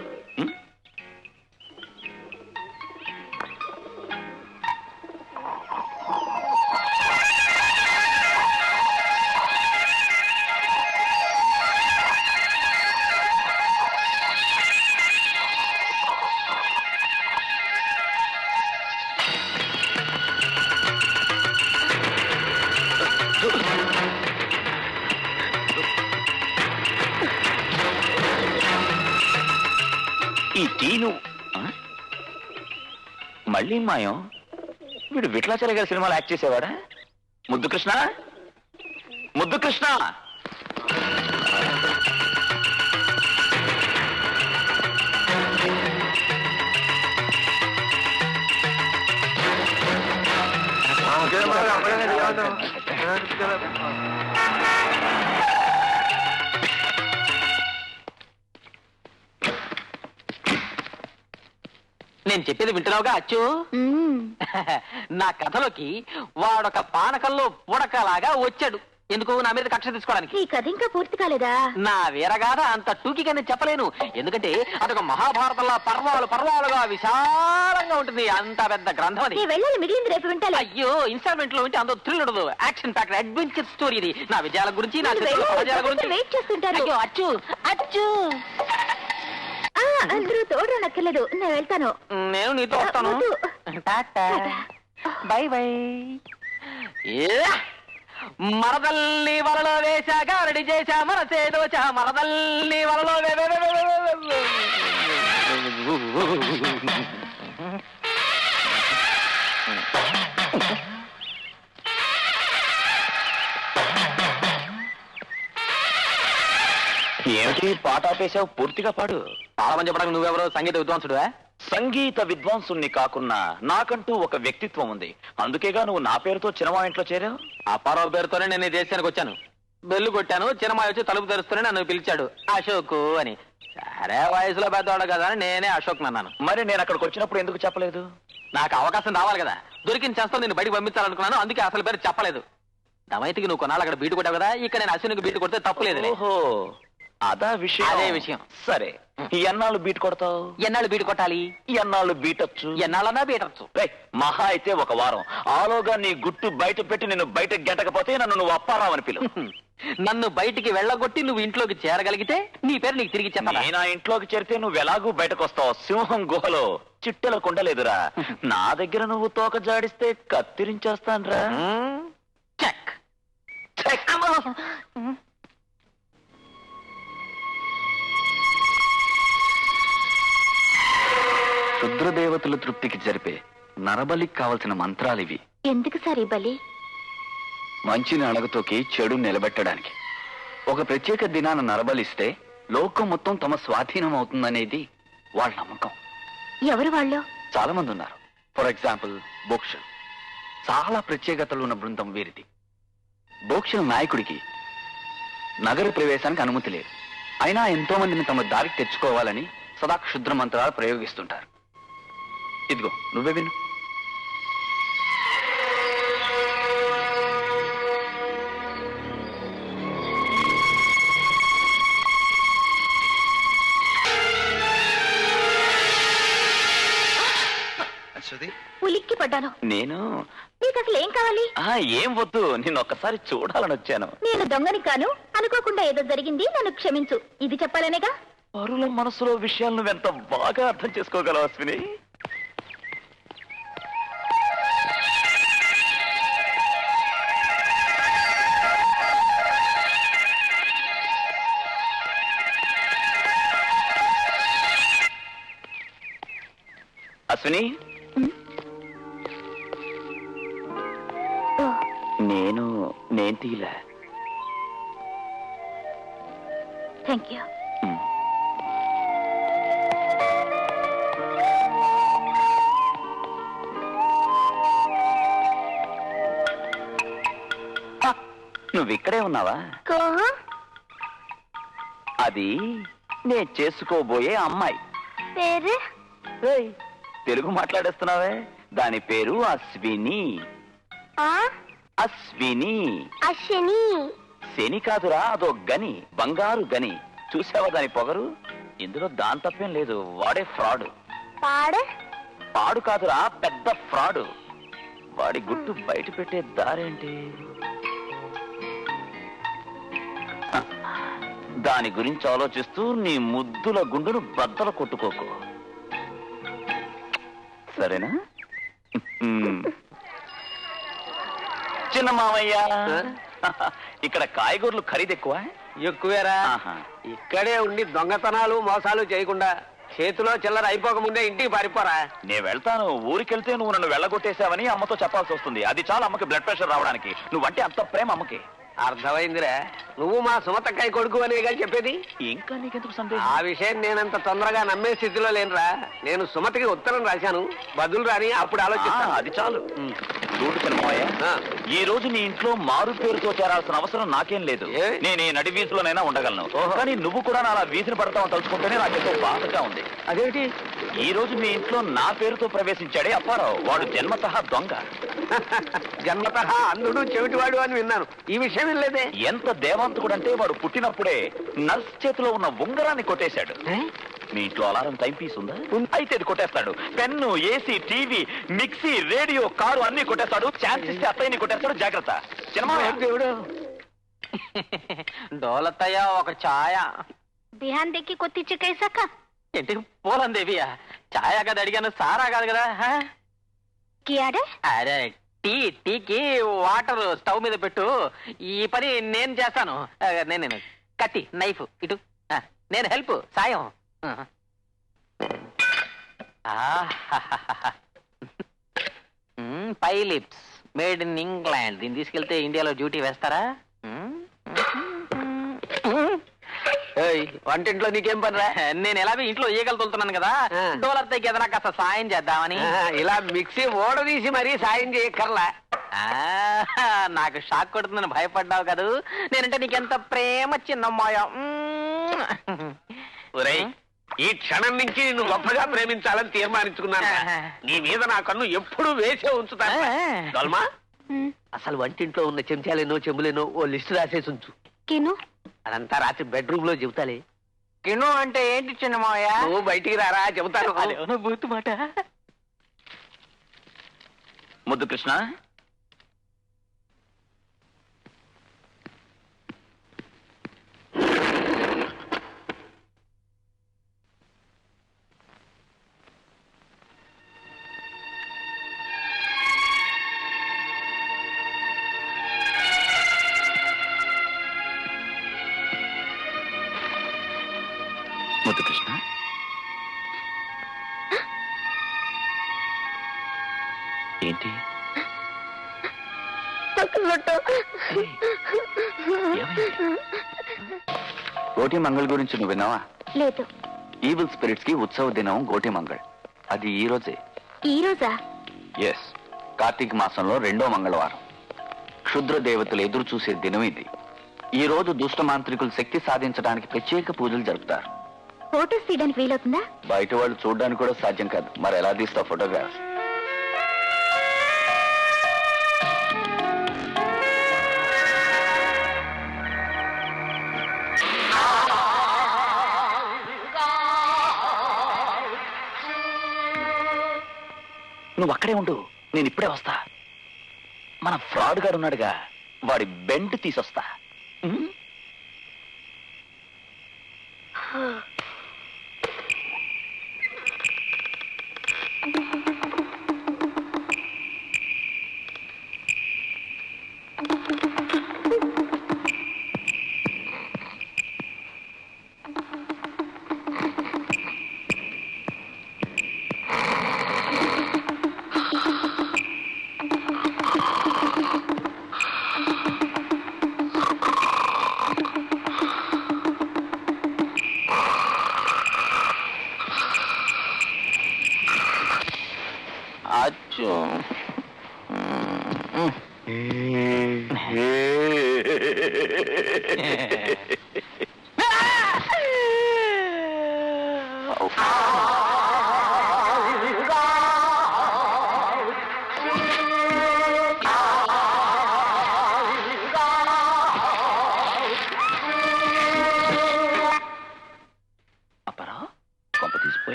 ఈ టీను మళ్ళీ మాయం. వీడు విఠలాచార్య గారి సినిమాలో యాక్ట్ చేసేవాడా? ముద్దు కృష్ణ, ముద్దు కృష్ణ. నేను చెప్పేది వింటున్నావుగా అచ్చు? నా కథలోకి వాడొక పానకంలో పుడకలాగా వచ్చాడు. ఎందుకు? నా మీద కక్ష తీసుకోవడానికి. ఈ కథ ఇంకా పూర్తి కాలేదా? నా వీరగాథ అంత టూకీగా నేను చెప్పలేను. ఎందుకంటే అదొక మహాభారతంలో పర్వాలుగా విశాలంగా ఉంటుంది. అంత పెద్ద గ్రంథం అది. వెళ్ళాలి, మిగిలింది రేపు వింటాలి. అయ్యో, ఇన్స్టాల్మెంట్ లో ఉంటే అంత థ్రిల్ ఉండదు. యాక్షన్ ప్యాక్డ్ అడ్వెంచర్ స్టోరీ ఇది. నా విజయాల గురించి, నా విజయాల గురించి వెయిట్ చేస్తుంటారు. అయ్యో అచ్చు అచ్చు. అందరూ తోడు నక్కర్లేదు, నేను వెళ్తాను. నేను నీతో వస్తాను. By by. మరదల్ని వలలో వేశాక రెడీ చేశా మనసేదోచా మరదల్ని వలలో ఏమిటి పాట ఆపేశావు? పూర్తిగా పాడు. పాడమని చెప్పడానికి నువ్వెవరో సంగీత విద్వాంసుడువా? సంగీత విద్వాంసుణ్ణి కాకున్నా నాకంటూ ఒక వ్యక్తిత్వం ఉంది. అందుకేగా నువ్వు నా పేరుతో చిన్నమా ఇంట్లో చేరావు. అప్పారావు పేరుతోనే నేను ఈ దేశానికి వచ్చాను. బెల్లు కొట్టాను, చిన్నమాయ వచ్చి తలుపు తెరుస్తూనే నన్ను పిలిచాడు అశోక్ అని. సరే వయసులో పెద్దవాడు కదా అని నేనే అశోక్ అన్నాను. మరి నేను అక్కడికి వచ్చినప్పుడు ఎందుకు చెప్పలేదు? నాకు అవకాశం రావాలి కదా. దొరికిన చేస్తా నేను బయటకు పంపించాలనుకున్నాను, అందుకే అసలు పేరు చెప్పలేదు. దమైతికి నువ్వు కొన్నాళ్ళు అక్కడ బీటు కొట్టావు కదా, ఇక్కడ నేను అశ్వినికి బీటు కొడితే తప్పులేదు. ఓహో అదా విషయం. అదే విషయం. సరే ఎన్నాళ్ళు బీట్ కొడతావు? ఎన్నాళ్ళు బీటు కొట్టాలి? ఎన్నాళ్ళు బీటొచ్చు? ఎన్నాళ్ళన్నా బీటచ్చు. మహా అయితే ఒక వారం. ఆలోగా నీ గుట్టు బయట పెట్టి నేను బయట గెట్టకపోతే నన్ను నువ్వు అప్పారావు అని పిలు. నన్ను బయటికి వెళ్ళగొట్టి నువ్వు ఇంట్లోకి చేరగలిగితే నీ పేరు నీకు తిరిగి చెప్పాలి. నేను ఆ ఇంట్లోకి చేరితే నువ్వు ఎలాగూ బయటకు వస్తావు. సింహం గుహలో చిట్టెల కొండలేదురా. నా దగ్గర నువ్వు తోక జాడిస్తే కత్తిరించేస్తాన్రా. చెక్. రుద్రదేవతల తృప్తికి జరిపే నరబలికి కావలసిన మంత్రాలివి. ఎందుకు సార్ ఈ బలి? మంచిని అడగతోకి చెడు నిలబెట్టడానికి. ఒక ప్రత్యేక దినాన నరబలిస్తే లోకం మొత్తం తమ స్వాధీనం అవుతుందనేది వాళ్ళ నమ్మకం. ఎవరు వాళ్ళు? చాలా మంది ఉన్నారు. ఫర్ ఎగ్జాంపుల్ బోక్షల్. చాలా ప్రత్యేకతలు ఉన్న బృందం వీరిది. బోక్షల్ నాయకుడికి నగర ప్రవేశానికి అనుమతి లేదు. అయినా ఎంతో మందిని తమ దారికి తెచ్చుకోవాలని సదా క్షుద్ర మంత్రాలు ప్రయోగిస్తుంటారు. ఇదిగో నువ్వే విను. ఉలిక్కి పడ్డాను. నేను నీకు అసలు ఏం కావాలి? ఏం వద్దు, నేను ఒక్కసారి చూడాలని వచ్చాను. నేను దొంగని కాను, అనుకోకుండా ఏదో జరిగింది, నన్ను క్షమించు. ఇది చెప్పాలనేగా. పరుల మనసులో విషయాలు నువ్వెంత బాగా అర్థం చేసుకోగలవు అశ్విని. అశ్విని, నేను తీలే. Thank you. నువ్వు ఇక్కడే ఉన్నావా? అది నేను చేసుకోబోయే అమ్మాయి. పేరు? తెలుగు మాట్లాడేస్తున్నావే. దాని పేరు అశ్విని. అశ్విని. అశ్విని. శని కాదురా, అదో గని, బంగారు గని. చూసావా దాని పొగరు? ఇందులో దాని తప్పేం లేదు. వాడే ఫ్రాడ్. పాడు కాదురా, పెద్ద ఫ్రాడ్. వాడి గుట్టు బయట పెట్టే దారేంటి? దాని గురించి ఆలోచిస్తూ నీ ముద్దుల గుండును బద్దలు కొట్టుకోకు, సరేనా? చిన్న మామయ్య, ఇక్కడ కాయగూరలు ఖరీదు ఎక్కువేరా. ఇక్కడే ఉండి దొంగతనాలు మోసాలు చేయకుండా చేతిలో చిల్లర అయిపోక ముందే ఇంటికి పారిపోరా. నేను వెళ్తాను. ఊరికెళ్తే నువ్వు నన్ను వెళ్ళగొట్టేశావని అమ్మతో చెప్పాల్సి వస్తుంది. అది చాలా అమ్మకి బ్లడ్ ప్రెషర్ రావడానికి. నువ్వంటే అంత ప్రేమ అమ్మకి. అర్థమైందిరా. నువ్వు మా సుమతక్కాయ కొడుకు అనేగా చెప్పేది. ఇంకా నీకెందుకు సందేహం? ఆ విషయం నేనంత తొందరగా నమ్మే స్థితిలో లేనురా. నేను సుమతికి ఉత్తరం రాశాను, బదులు రాని అప్పుడు ఆలోచిస్తాను. అది చాలు. చూడు చిన్నమాయ, ఈ రోజు నీ ఇంట్లో మారు పేరుతో చేరాల్సిన అవసరం నాకేం లేదు. నేను ఈ నడి వీధిలోనైనా ఉండగలను. కానీ నువ్వు కూడా అలా వీధిని పడతావు తలుచుకుంటేనే నాకెంతో బాధగా ఉంది. అదేంటి? ఈ రోజు మీ ఇంట్లో నా పేరుతో ప్రవేశించాడే అప్పారావు. వాడు జన్మతః దొంగ. జన్మతః అందుడు చెవిటివాడు అని విన్నాను. ఈ విషయం లేదే. ఎంత దేవాంతకుడు అంటే వాడు పుట్టినప్పుడే నర్స్ చేతిలో ఉన్న ఉంగరాన్ని కొట్టేశాడు. మీ ఇంట్లో అలారం టైం పీస్ ఉందా? అయితే అది కొట్టేస్తాడు. Pen, AC, TV, mixie, radio, car అన్ని కొట్టేస్తాడు. ఛాన్స్ ఇస్తే అత్తయ్యని కొట్టేస్తాడు. జాగ్రత్త. దేవుడు. డోలత్తయ్య ఒక ఛాయ. బిహాన్ దెక్కి కొత్తిచ్చి కైసాక ఏంటి పోలందేవియా? ఛాయ కదా అడిగాను, సారా కాదు కదా. కియాడే? అరే టీకి వాటర్ స్టవ్ మీద పెట్టు. ఈ పని నేను చేస్తాను. నేను కత్తి నైఫ్ ఇటు. నేను హెల్ప్ సాయం. పై లిప్స్ మేడ్ ఇన్ ఇంగ్లాండ్. దీన్ని తీసుకెళ్తే ఇండియాలో డ్యూటీ వేస్తారా? వంటింట్లో నీకేం పనిరా? నేను ఎలాగో ఇంట్లో ఈగలు తోలుతున్నాను కదా, డోలర్ తగ్గి ఏదైనా కాస్త సాయం చేద్దామని. ఇలా మిక్సీ ఓడదీసి మరీ సాయం చేయక్కర్లా. నాకు షాక్ కొడుతుందని భయపడ్డావు కదా. నేనంటే నీకెంత ప్రేమ చిన్నమ్మాయ. ఈ క్షణం నుంచి నిన్ను గొప్పగా ప్రేమించాలని తీర్మానించుకున్నాను. నీ మీద నా కన్ను ఎప్పుడు వేసే ఉంచుతాను. అసలు వంటింట్లో ఉన్న చెంచాలేనో చెంబులేనో ఓ లిస్టు రాసేసి ఉంచు. అదంతా రాత్రి బెడ్రూమ్ లో చెబుతాలే. కిను అంటే ఏంటి చిన్నమాయ? నువ్వు బయటికి రారా చెబుతాను. బూతు మాట. ముద్దు కృష్ణ, ముద్దు కృష్ణ, ఏంటి గోటి మంగళ్ గురించి నువ్వు విన్నావా? లేదు. ఈవిల్ స్పిరిట్స్ కి ఉత్సవ దినం గోటి మంగళ్. అది ఈ రోజే. ఈ రోజా? ఎస్, కార్తీక మాసంలో 2వ మంగళవారం. క్షుద్ర దేవతలు ఎదురు చూసే దినం ఇది. ఈ రోజు దుష్ట మాంత్రికులు శక్తి సాధించడానికి ప్రత్యేక పూజలు జరుపుతారు. ఫోటోస్ తీయడానికి వీలవుతుందా? బయట వాళ్ళు చూడడానికి కూడా సాధ్యం కాదు. మరి ఎలా తీస్తావు ఫోటోగ్రాఫ్స్? నువ్వు అక్కడే ఉండు, నేను ఇప్పుడే వస్తా. మన ఫ్రాడ్ గారు ఉన్నాడుగా, వాడి బెంట్ తీసొస్తా.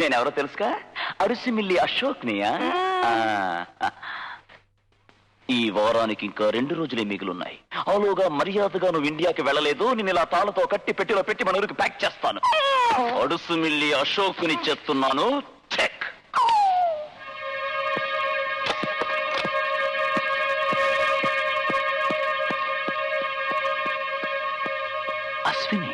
నేనెవరో తెలుసుగా? అరిసిమిల్లి అశోక్నియా. ఈ వారానికి ఇంకా 2 రోజులే మిగులున్నాయి. ఆలోగా మర్యాదగా నువ్వు ఇండియాకి వెళ్ళలేదు, నేను ఇలా తాళతో కట్టి పెట్టిలో పెట్టి మన ఊరికి ప్యాక్ చేస్తాను. అడుసుమిల్లి అశోక్ని చెప్తున్నాను. చెక్. అశ్విని,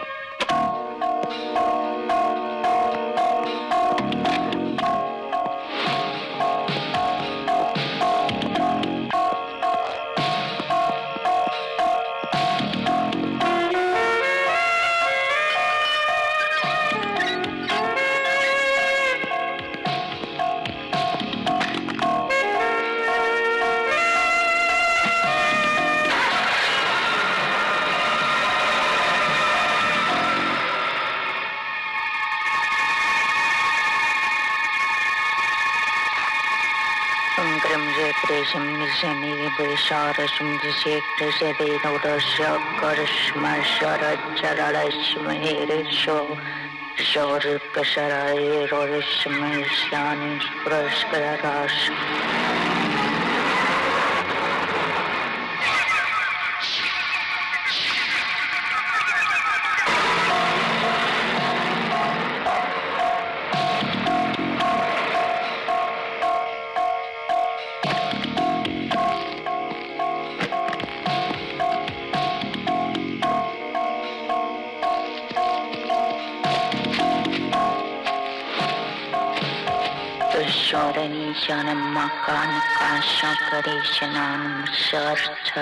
శోధనీశానం మకానికాశకరేశనానం శాస్త్ర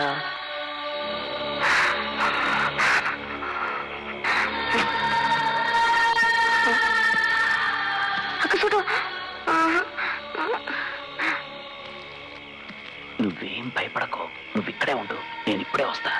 నువ్వేం భయపడకు, నువ్వు ఇక్కడే ఉండు, నేను ఇప్పుడే వస్తా.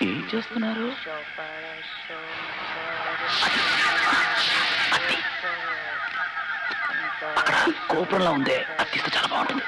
ఏం చేస్తున్నారు? అక్కడ గోపురంలో ఉందే, అది తీస్తే చాలా బాగుంటుంది.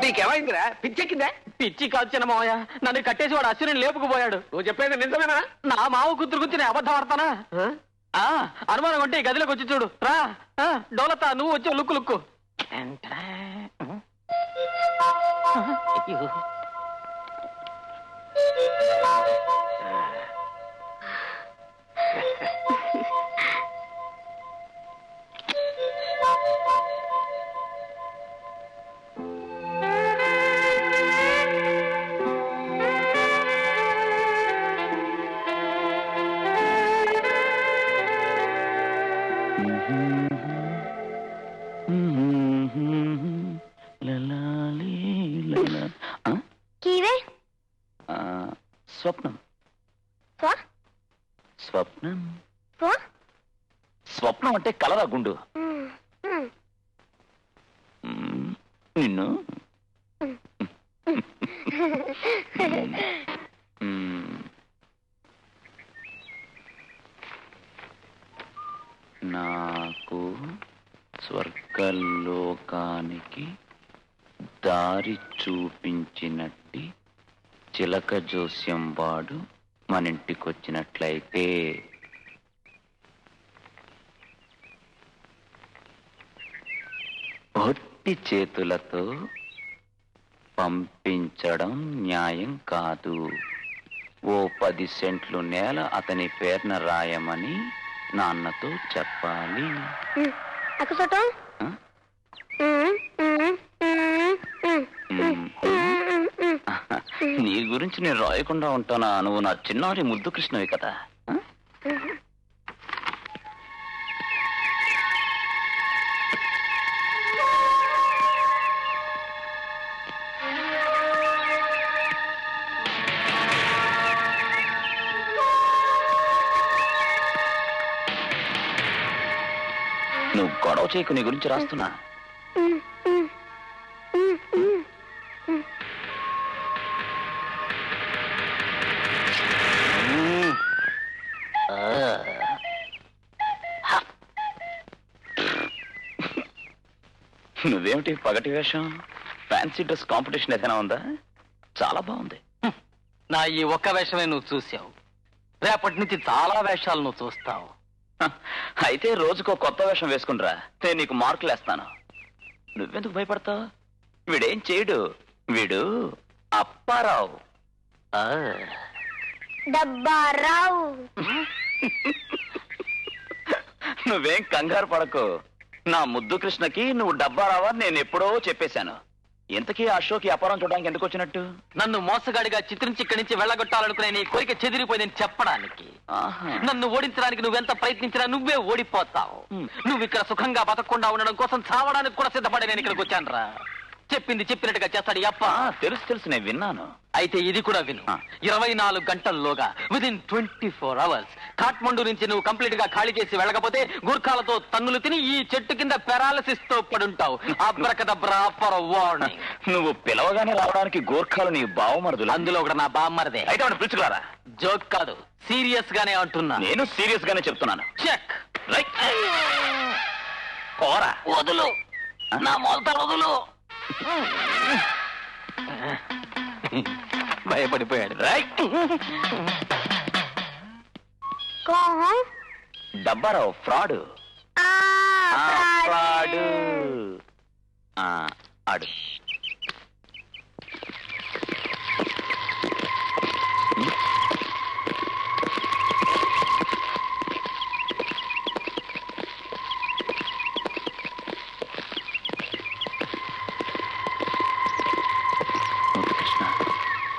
నీకేమైందిరా? పిచ్చెక్కిందా? పిచ్చి కాదు చిన్న మావయ్య, నన్ను కట్టేసి వాడు అశ్విని లేపుకుపోయాడు. నువ్వు చెప్పేది నిజమేనా? నా మావ కూతురు గురించి నేను అబద్ధం ఆడతానా? అనుమానం అంటే ఈ గదిలోకి వచ్చి చూడు. రా డోలతా, నువ్వు వచ్చావు. Look look. స్వప్నం స్వప్నం స్వప్నం అంటే కలరా గుండు? నిన్ను నాకు స్వర్గలోకానికి దారి చూపించినట్టి చిలక జోస్యం వాడు మన ఇంటికొచ్చినట్లయితే ఒట్టి చేతులతో పంపించడం న్యాయం కాదు. ఓ 10 సెంట్లు నేల అతని పేరున రాయమని నాన్నతో చెప్పాలి. నీ గురించి నేను రాయకుండా ఉంటానా? నువ్వు నా చిన్నారి ముద్దు కృష్ణవి కదా. నువ్వు గొడవ చేయకు, నీ గురించి రాస్తున్నా. నువ్వేమిటి పగటి వేషం? ఫ్యాన్సీ డ్రెస్ కాంపిటీషన్ ఏదైనా ఉందా? చాలా బాగుంది. నా ఈ ఒక్క వేషమే నువ్వు చూసావు, రేపటి నుంచి చాలా వేషాలు నువ్వు చూస్తావు. అయితే రోజుకో కొత్త వేషం వేసుకునిరా, నేను నీకు మార్కులు వేస్తాను. నువ్వెందుకు భయపడతావు? వీడేం చేయడు, వీడు అప్పారావు. డబ్బారావు. నువ్వేం కంగారు పడకు. నా ముద్దు కృష్ణకి నువ్వు డబ్బారావా నేను ఎప్పుడో చెప్పేశాను. ఇంతకీ అశోక్ వ్యాపారం చూడడానికి ఎందుకు వచ్చినట్టు? నన్ను మోసగాడిగా చిత్రించి ఇక్కడి నుంచి వెళ్ళగొట్టాలనుకునే నీ కోరిక చెదిరిపోయిందని చెప్పడానికి. నన్ను ఓడించడానికి నువ్వెంత ప్రయత్నించినా నువ్వే ఓడిపోతావు. నువ్వు ఇక్కడ సుఖంగా బతకకుండా ఉండడం కోసం చావడానికి కూడా సిద్ధపడి నేను ఇక్కడికి వచ్చాను రా. చెప్పింది చెప్పినట్టుగా చేస్తాడు అప్ప. తెలుసు నేను విన్నాను. అయితే ఇది కూడా విను. 24 గంటల్లోగా విదిన్ 24 hours కాఠ్మండు నుంచి నువ్వు కంప్లీట్ గా ఖాళీ చేసి వెళ్ళకపోతే గూర్ఖాలతో తన్నులు తిని ఈ చెట్టు కింద పెరాలసిస్ తో పడుంటావు. Abracadabra for warning. నువ్వు పిలవగానే రావడానికి గోర్ఖాలు నీ బావమరుదులు. అందులో కూడా నా బామ్మరదే. అయితే వాడు పిలుచుకురారా. జోక్ కాదు, సీరియస్ గానే అంటున్నా. నేను సీరియస్ గానే చెప్తున్నాను. చెక్. రైట్. పోరా. వదులు నా మొలత వదులు. భయపడిపోయాడు. రైట్. డబ్బారావు ఫ్రాడ్. ఫ్రాడ్. ఆడు.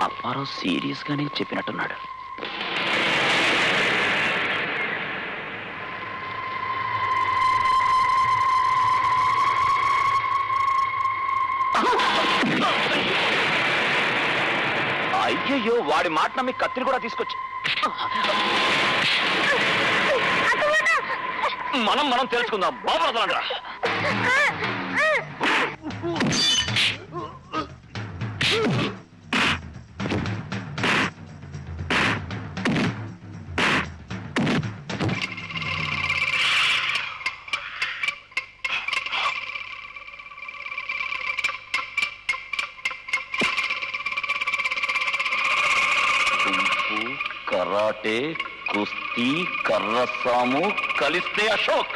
అప్పారావు సీరియస్ గానే చెప్పినట్టున్నాడు. అయ్యయ్యో, వాడి మాట నమ్మి కత్తిని కూడా తీసుకొచ్చి మనం తెలుసుకుందాం. బాబు వదలండ్రా. కరాటే, కుస్తీ, కర్రసాము కలిస్తే అశోక్.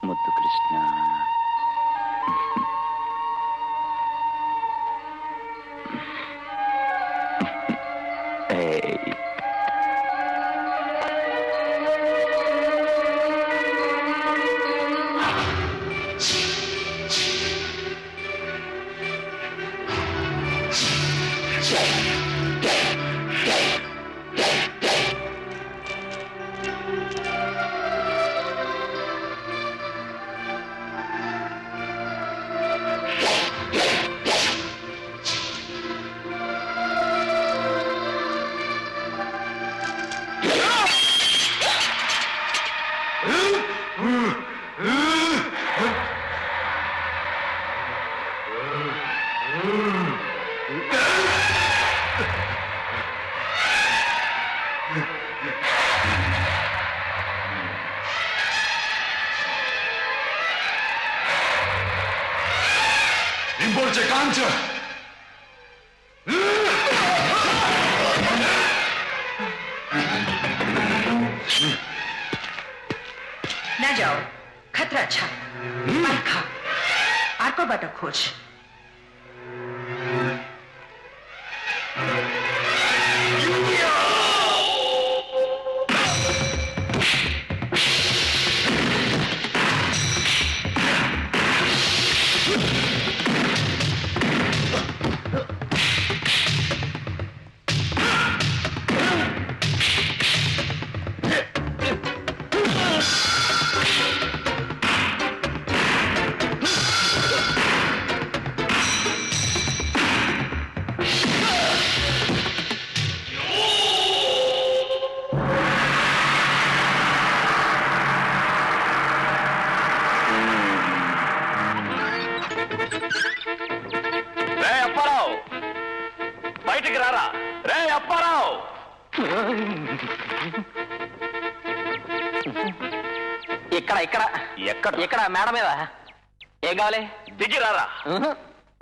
ముద్దు కృష్ణ. Rimborce cancer! न जाओ, खतरा अच्छा। मार खा, आको बाटो खोज। ఇక్కడ మేడ మీద ఏం కావాలి? దిగిరారా.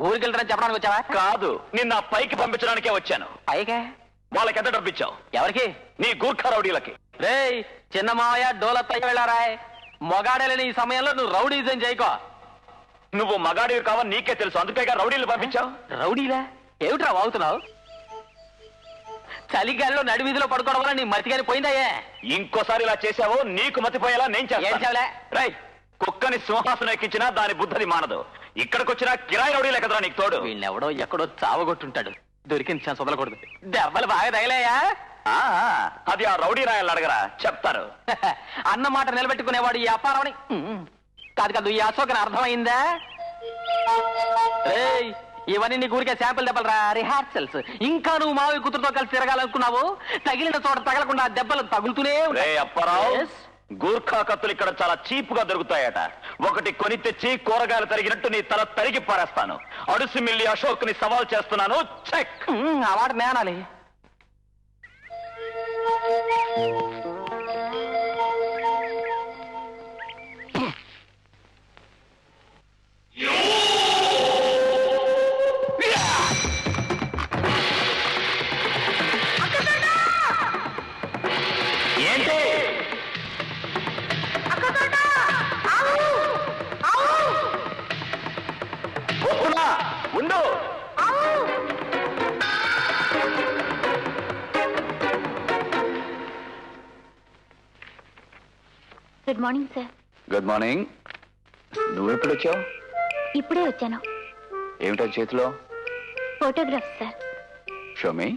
ఊరికి వెళ్తారని చెప్పడానికి వచ్చావా? కాదు, నిన్న పైకి పంపించడానికే వచ్చాను. పైకే? వాళ్ళకి ఎంత డబ్బిచ్చావు? ఎవరికి? నీ గూర్ఖా రౌడీలకి. రేయ్ చిన్న మావయ్య డోలత్తయ్య వెళ్ళారా? మొగాడేలేని ఈ సమయంలో నువ్వు రౌడీజం చేయకో. నువ్వు మగాడివి కావని నీకే తెలుసు, అందుకేగా రౌడీలు పంపించావు. రౌడీలా? ఏమిట్రా వాగుతున్నావు? చలిగాలిలో నడివీధిలో పడుకోవడం వల్ల నీ మతిగాని పోయిందయ్యే. ఇంకోసారి ఇలా చేశావో నీకు మతిపోయేలా నేను చేస్తాను. రై, కుక్కని సింహాసనం ఎక్కించినా దాని బుద్ధది మానదు. ఇక్కడికొచ్చినా కిరాయి రౌడీలే కదరా నీకు తోడు. వీళ్ళెవడో ఎక్కడో చావగొట్టుంటాడు. దొరికింది ఛాన్స్ వదలకూడదు. దెబ్బలు బాగా తగిలాయా? అది ఆ రౌడీ రాయలు అడగరా, చెప్తారు. అన్న మాట నిలబెట్టుకునేవాడు ఈ అపారమని. కాదు కాదు, ఈ అశోకని అర్థమైందా? రేయ్ ఇవన్నీ నీ ఊరికే శాంపుల్ దెబ్బలరా, రిహార్సల్స్. ఇంకా నువ్వు మావి కూతురుతో కలిసి తిరగాలనుకున్నావు, తగిలిన చోట తగలకుండా దెబ్బలు తగులుతూనే ఉంటాయి. అప్పారావు, గూర్ఖా కత్తులు ఇక్కడ చాలా చీప్ గా దొరుకుతాయట. ఒకటి కొని తెచ్చి కూరగాయలు తరిగినట్టు నీ తల తరిగి పారేస్తాను. అడుసు మిల్లి అశోక్ ని సవాల్ చేస్తున్నాను. చెక్. అవార్డు నేనాలి. ఏంటి? ఉండు. Good morning sir. Good morning. నువ్వు ఎప్పుడు వచ్చావు? ఇప్పుడే వచ్చాను. ఏమిటో చేతిలో? Photograph sir. Show me.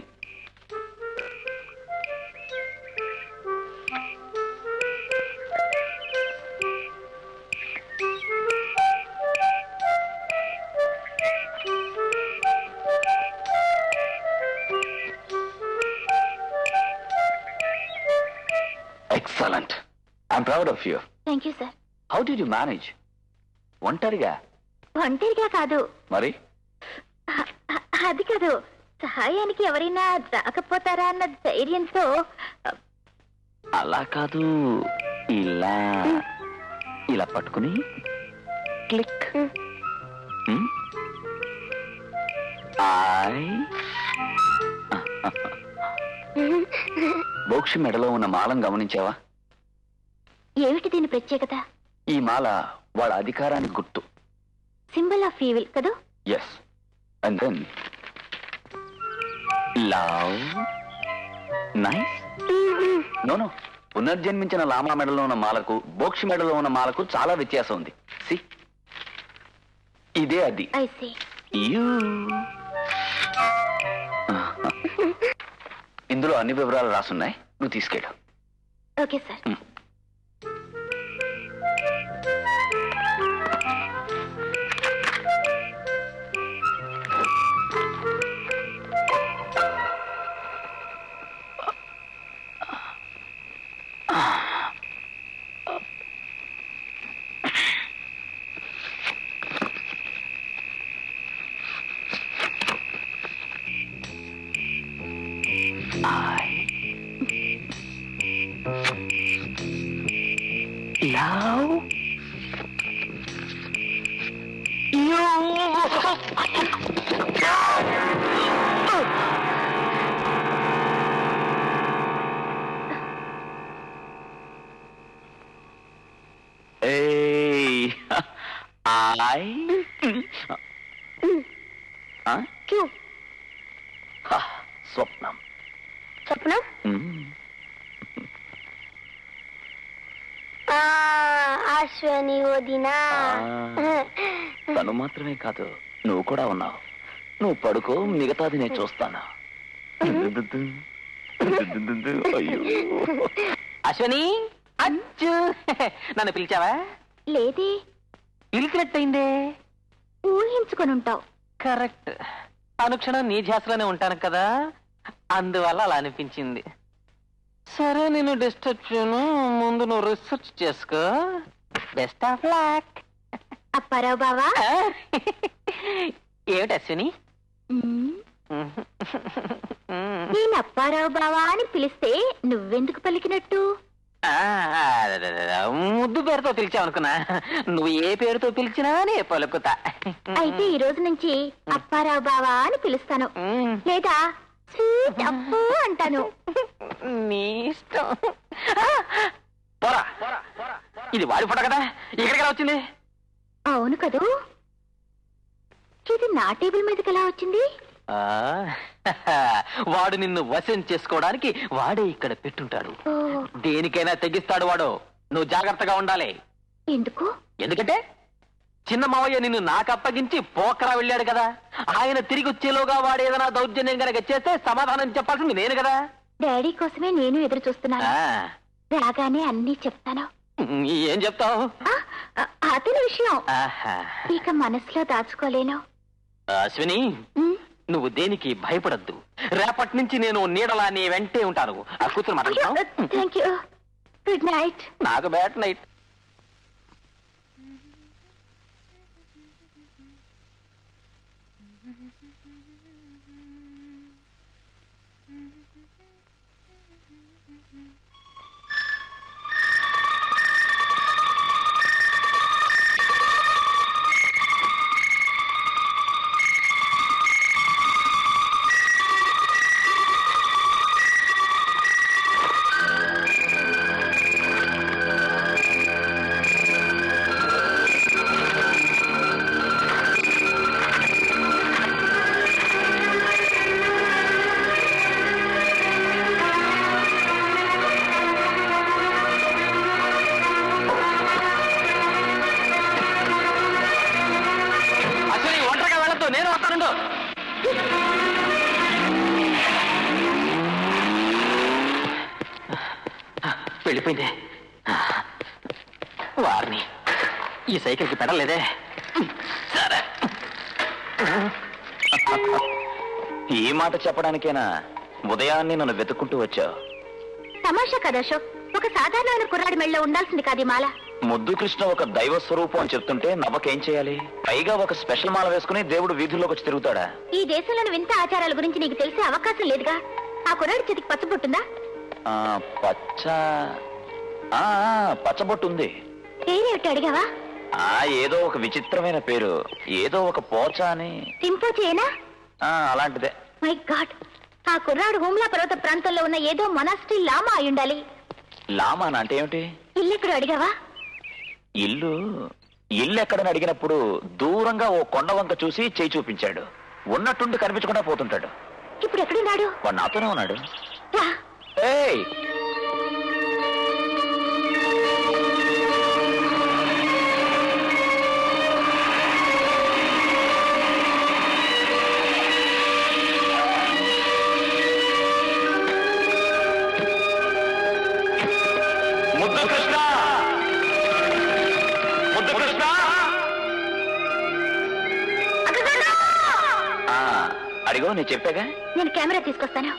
Excellent. I'm proud of you. Thank you sir. How did you manage? ఒంటరిగా? ఒంటరిగా కాదు. మరి? అది కాదు, సహాయానికి ఎవరైనా రాకపోతారా అన్న ధైర్యంతో. అలా కాదు, ఇలా ఇలా పట్టుకుని క్లిక్. బోక్షి మెడలో ఉన్న మాలం గమనించావా? ఏమిటి దీని ప్రత్యేకత? ఈ మాల వాళ్ళ అధికారానికి గుర్తు. సింబల్ ఆఫ్ ఈవిల్ కదా? Yes. And then love. Nice. No పునర్జన్మించిన లామా మెడలో ఉన్న మాలకు బోక్షి మెడలో ఉన్న మాలకు చాలా వ్యత్యాసం ఉంది. సి, ఇదే అది. I see. ఇందులో అన్ని వివరాలు రాసున్నాయి, నువ్వు తీసుకెళ్ళు. Okay sir. క్యూ స్వప్నం. స్వప్నం అశ్వని వదినా. తను మాత్రమే కాదు, నువ్వు కూడా ఉన్నావు. నువ్వు పడుకో, మిగతాది నేను చూస్తాను. అయ్యో అశ్వని, అచ్చు నన్ను పిలిచావా? లేదే. పిలిచినట్టయిందే. ఊహించుకొని ఉంటావు. కరెక్ట్. అనుక్షణం నీ ధ్యాసలోనే ఉంటాను కదా, అందువల్ల అలా అనిపించింది. సరే, నేను డిస్టర్బ్ చేయను. ముందు నువ్వు రీసెర్చ్ చేసుకో. Best of luck. అప్పారావు బావా. ఏమిటి అశ్విని? నేను అప్పారావు బావా అని పిలిస్తే నువ్వెందుకు పలికినట్టు? ముద్దు పేరుతో పిలిచావనుకున్నా. నువ్వు ఏ పేరుతో పిలిచినా నే పలుకుతా. అయితే ఈ రోజు నుంచి అప్పారావు బావా అని పిలుస్తాను, లేదా స్వీట్ అప్పు అంటాను. నీ ఇష్టం. పోరా, ఇది వాడి ఫోటో కదా, ఇక్కడికి ఎలా వచ్చింది? అవును కదూ. ఇది నా టేబుల్ మీదకి ఎలా వచ్చింది? వాడు నిన్ను వశం చేసుకోవడానికి వాడే ఇక్కడ పెట్టుంటాడు. దేనికైనా తెగిస్తాడు వాడు. నువ్వు జాగ్రత్తగా ఉండాలి. ఎందుకు? ఎందుకంటే చిన్న మావయ్య నిన్ను నాకు అప్పగించి పోకరా వెళ్ళాడు కదా. ఆయన తిరిగి వచ్చేలోగా వాడు ఏదైనా దౌర్జన్యం గనక చేస్తే సమాధానం చెప్పాల్సింది నేను కదా. డాడీ కోసమే నేను ఎదురు చూస్తున్నాను. రాగానే అన్నీ చెప్తాను. ఏం చెప్తావు? అతని విషయం ఇక మనసులో దాచుకోలేను. అశ్విని, నువ్వు దేనికి భయపడద్దు. రేపటి నుంచి నేను నీడలా నీ వెంటే ఉంటాను. ఆ కూతురు మాట్లాడతాను. Thank you. Good night. నాకు బ్యాడ్ నైట్. నేను వస్తాను. వెళ్ళిపోయింది. వారిని ఈ సైకిల్కి పెడలేదే. సరే, ఈ మాట చెప్పడానికేనా ఉదయాన్నే నన్ను వెతుక్కుంటూ వచ్చావు? తమాషా కదా అశోక్. ఒక సాధారణమైన కుర్రాడి మెళ్ళలో ఉండాల్సింది కాదు మాల. ముద్దు కృష్ణ ఒక దైవ స్వరూపం అని చెప్తుంటే నవ్వకేం చేయాలి? పైగా ఒక స్పెషల్ మాల వేసుకుని దేవుడు వీధుల్లోకి వచ్చి తిరుగుతాడా? ఈ దేశంలోని వింత ఆచారాల గురించి నీకు తెలిసే అవకాశం లేదుగా. ఆ కుర్రాడి చేతికి పచ్చబొట్టుందా? పచ్చ పచ్చబొట్టు ఉంది. పేరేమిటి అడిగావా? ఏదో ఒక విచిత్రమైన పేరు, ఏదో ఒక పోచ అని. సింపోచేనా? అలాంటిదే. మై గాడ్, ఆ కుర్రాడు హూమ్లా పర్వత ప్రాంతంలో ఉన్న ఏదో మొనాస్ట్రీ లామా అయి ఉండాలి. లామానా అంటే ఏమిటి? ఇల్లు ఎక్కడ అడిగావా? ఇల్లు ఎక్కడని అడిగినప్పుడు దూరంగా ఓ కొండ వంక చూసి చేయి చూపించాడు. ఉన్నట్టుండి కనిపించకుండా పోతుంటాడు. ఇప్పుడు ఎక్కడున్నాడు? వాడు నాతోనే ఉన్నాడు. రా. ఏయ్, ముద్దు కృష్ణ, ముద్దు కృష్ణ. అడిగో, నేను చెప్పాగా. నేను కెమెరా తీసుకొస్తాను.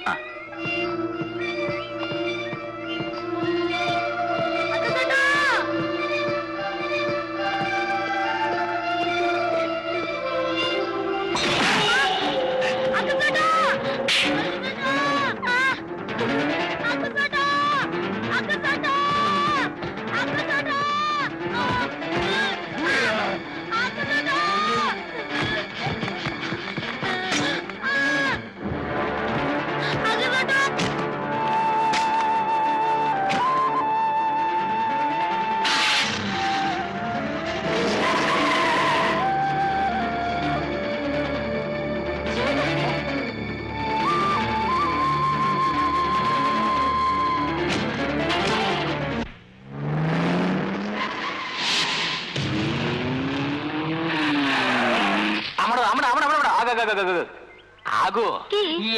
ఆగు.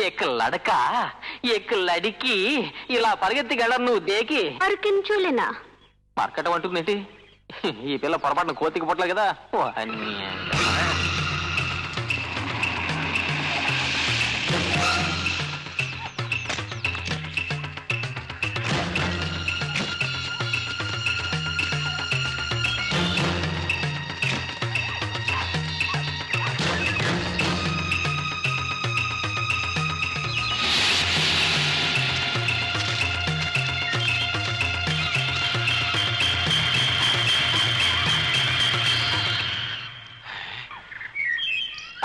ఏక లడక ఏక లడికి ఇలా పరిగెత్తి గళ్ళను నువ్వు దేకి చూలేనా పరకటం అంటుకునేటి. ఈ పిల్ల పొరపాటున కోతికి పుట్టలేదు కదా.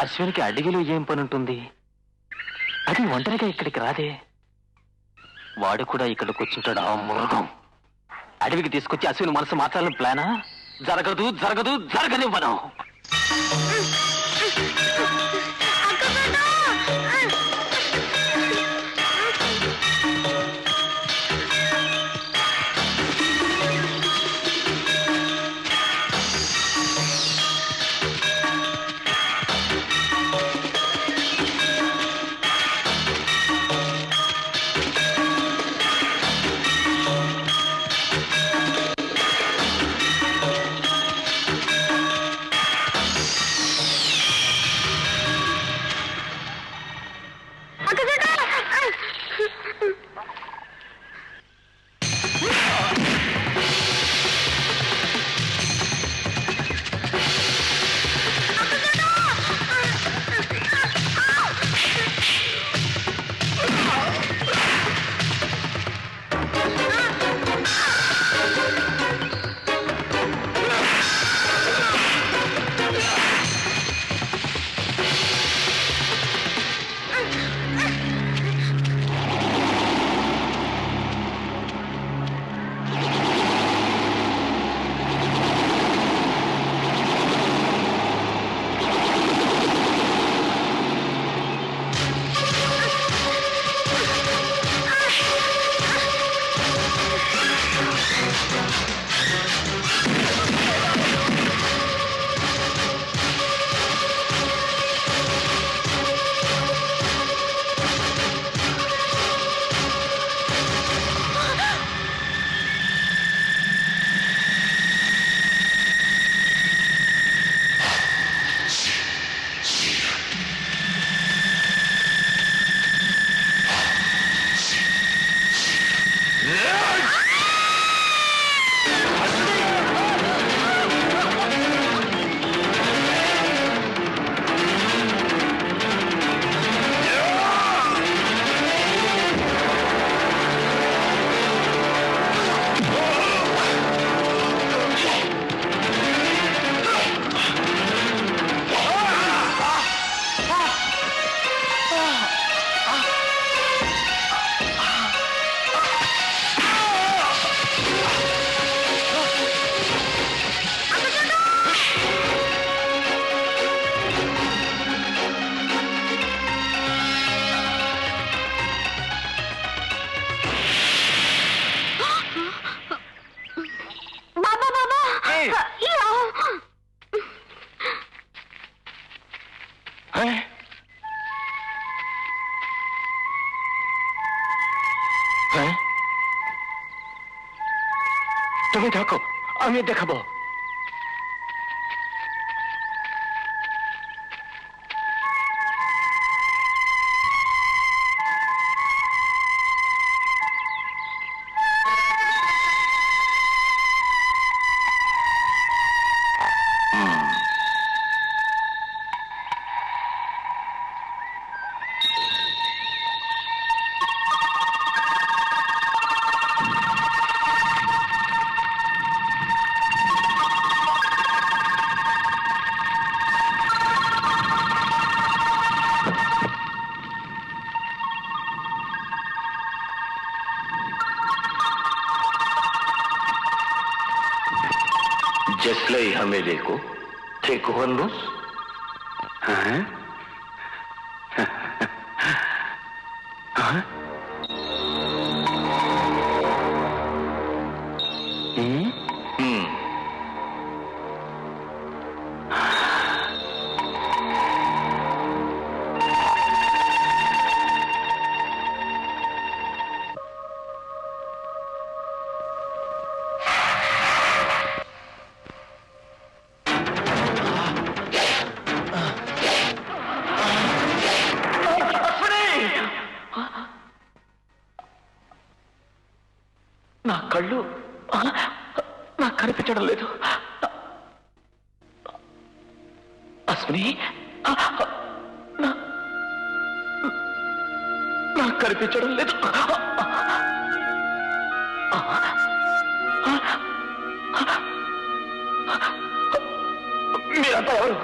అశ్వినికి అడిగిలో ఏం పని ఉంటుంది? అది ఒంటరిగా ఇక్కడికి రాదే. వాడు కూడా ఇక్కడ కూర్చుంటాడు. ఆ మృగం అడవికి తీసుకొచ్చి అశ్విని మనసు మార్చాలని ప్లానా? జరగదు జరగదు జరగనివ్వను. তুমি থাকো, আমি দেখাবো। Jesley हमें देखो, देखो हनुस, हाँ, हाँ, నా కళ్ళు నాకు కనిపించడం లేదు. అశ్విని నాకు కనిపించడం లేదు. మీరంతా ఎవరు?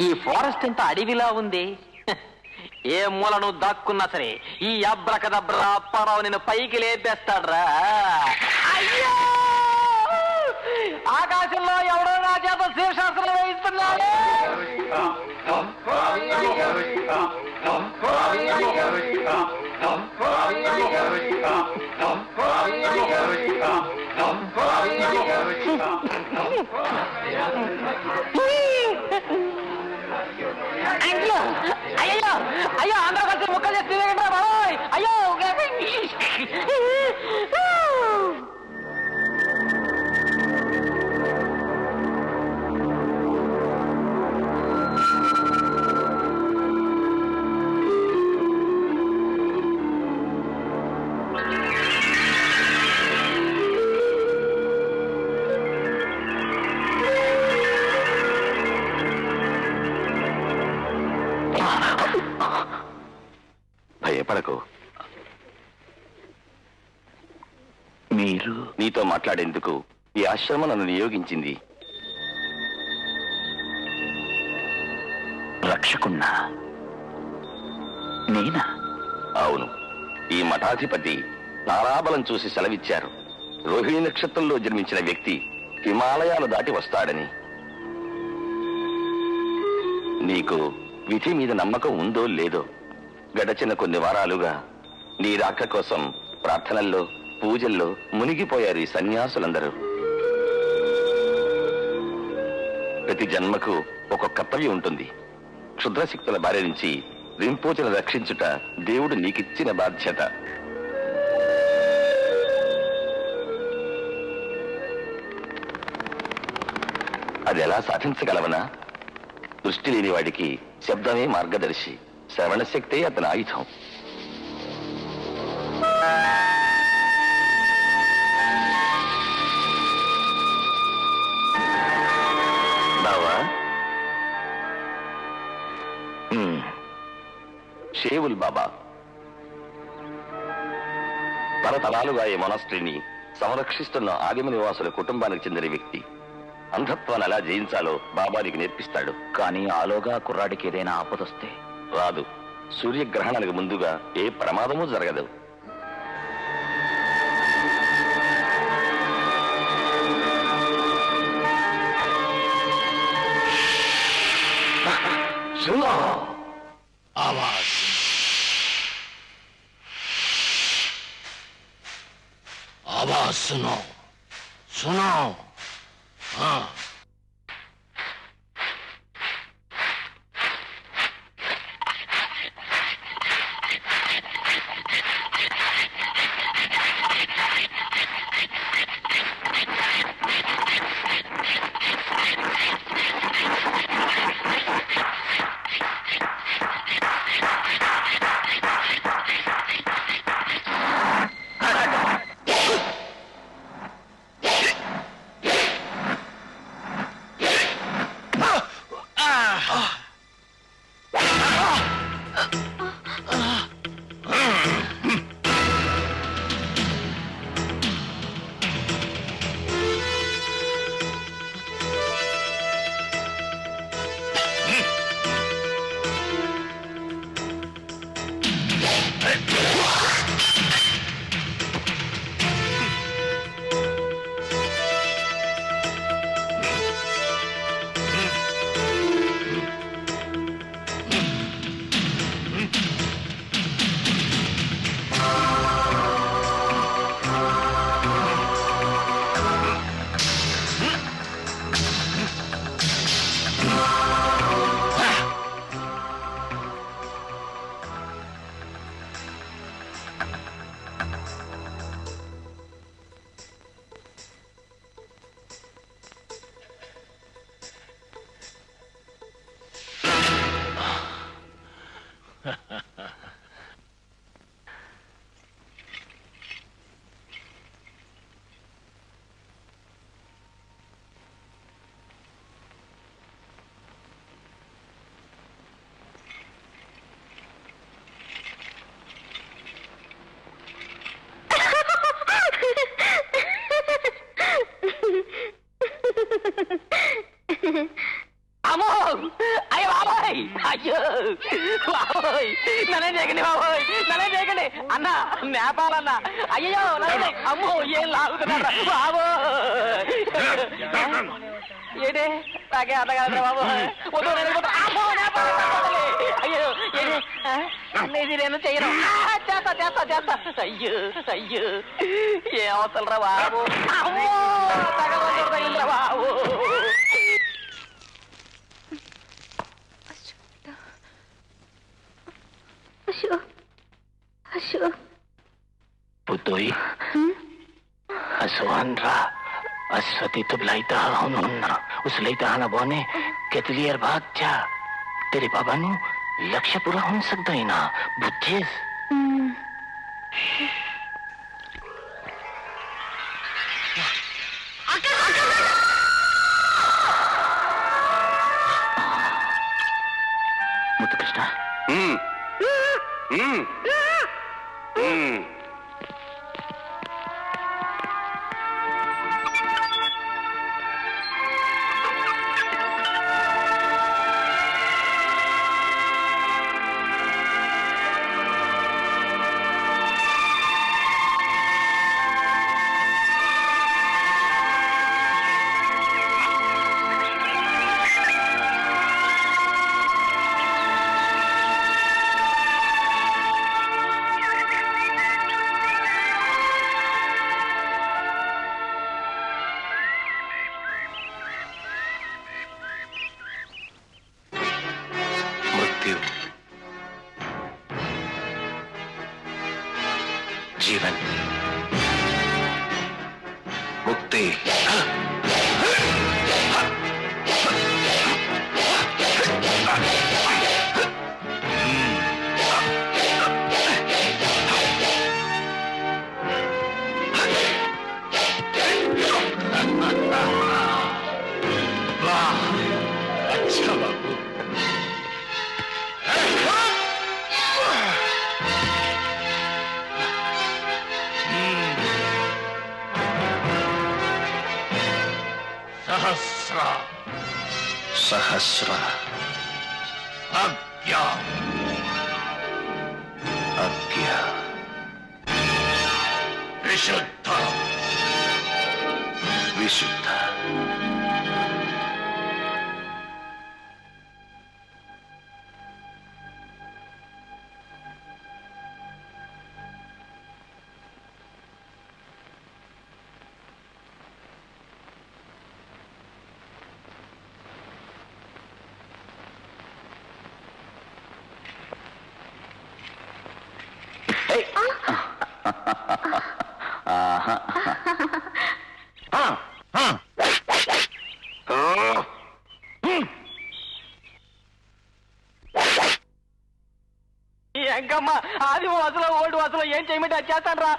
ఈ ఫారెస్ట్ ఎంత అడవిలా ఉంది. ఏ మూలను దాక్కున్నా సరే ఈ అబ్రకదబ్రా అప్పారావు నేను పైకి లేపేస్తాడ్రా. అయ్యో ఆకాశంలో ఎవడో నా చేత శీర్షాస్త్రం వేయిస్తున్నాడు. అయ్యో అయ్యో అందరూ కలిసి ముక్కలు చేస్తే బాబాయ్. అయ్యో భయపడకు. మీరు నీతో మాట్లాడేందుకు ఈ ఆశ్రమం నన్ను నియోగించింది. రక్షకున్నా నేనా? అవును. ఈ మఠాధిపతి తారాబలం చూసి సెలవిచ్చారు. రోహిణి నక్షత్రంలో జన్మించిన వ్యక్తి హిమాలయాలు దాటి వస్తాడని. నీకు విధి మీద నమ్మకం ఉందో లేదో, గడచిన కొన్ని వారాలుగా నీ రాక కోసం ప్రార్థనల్లో పూజల్లో మునిగిపోయారు ఈ సన్యాసులందరూ. ప్రతి జన్మకు ఒక కర్తవ్యం ఉంటుంది. క్షుద్రశక్తుల బారి నుంచి రింపోచను రక్షించుట దేవుడు నీకిచ్చిన బాధ్యత. అది ఎలా సాధించగలవనా? దృష్టి లేని వాడికి శబ్దమే మార్గదర్శి, శ్రవణశక్తే అతని ఆయుధం. బావా, షేవుల్ బాబా తరతరాలుగా ఈ మొనాస్ట్రీని సంరక్షిస్తున్న ఆదిమ నివాసుల కుటుంబానికి చెందిన వ్యక్తి. అంధత్వాన్ని ఎలా జయించాలో బాబానికి నేర్పిస్తాడు. కానీ ఆలోగా కుర్రాడికి ఏదైనా ఆపదొస్తే రాదు. సూర్యగ్రహణానికి ముందుగా ఏ ప్రమాదమూ జరగదు. आवाज सुनो सुनो। हाँ అయ్యో బాబోయ్ నన్నే చేయకండి బాబోయ్ నన్నే చేయకండి అన్న నేపాలన్న అయ్యో అమ్మో ఏం లాగుతున్నారా బాబో ఏంటి నాకే అర్థం కాదు బాబు అయ్యో ఇది నేను చెయ్యను చేస్తా చేస్తా చేస్తా అయ్యో అయ్యో ఏ అవసరం రా బాబు అమ్మో తగలరా బాబు Putoy, aswan ra, aswati tublaita hunna, uslaita hana bone, ketlier bhag ja. Tere baba nu laksha pura hun sakta hai na, buddhis. Muthu Krishna. जीवन मुक्ति वाह अच्छा बाबू सहस्रा सहस्रा अज्ञा अज्ञा विशुद्ध विशुद्ध ఎంకమ్మ ఆది వాసులో ఓల్డ్ వాసులో ఏం చేయమంటే అది చేస్తాను రా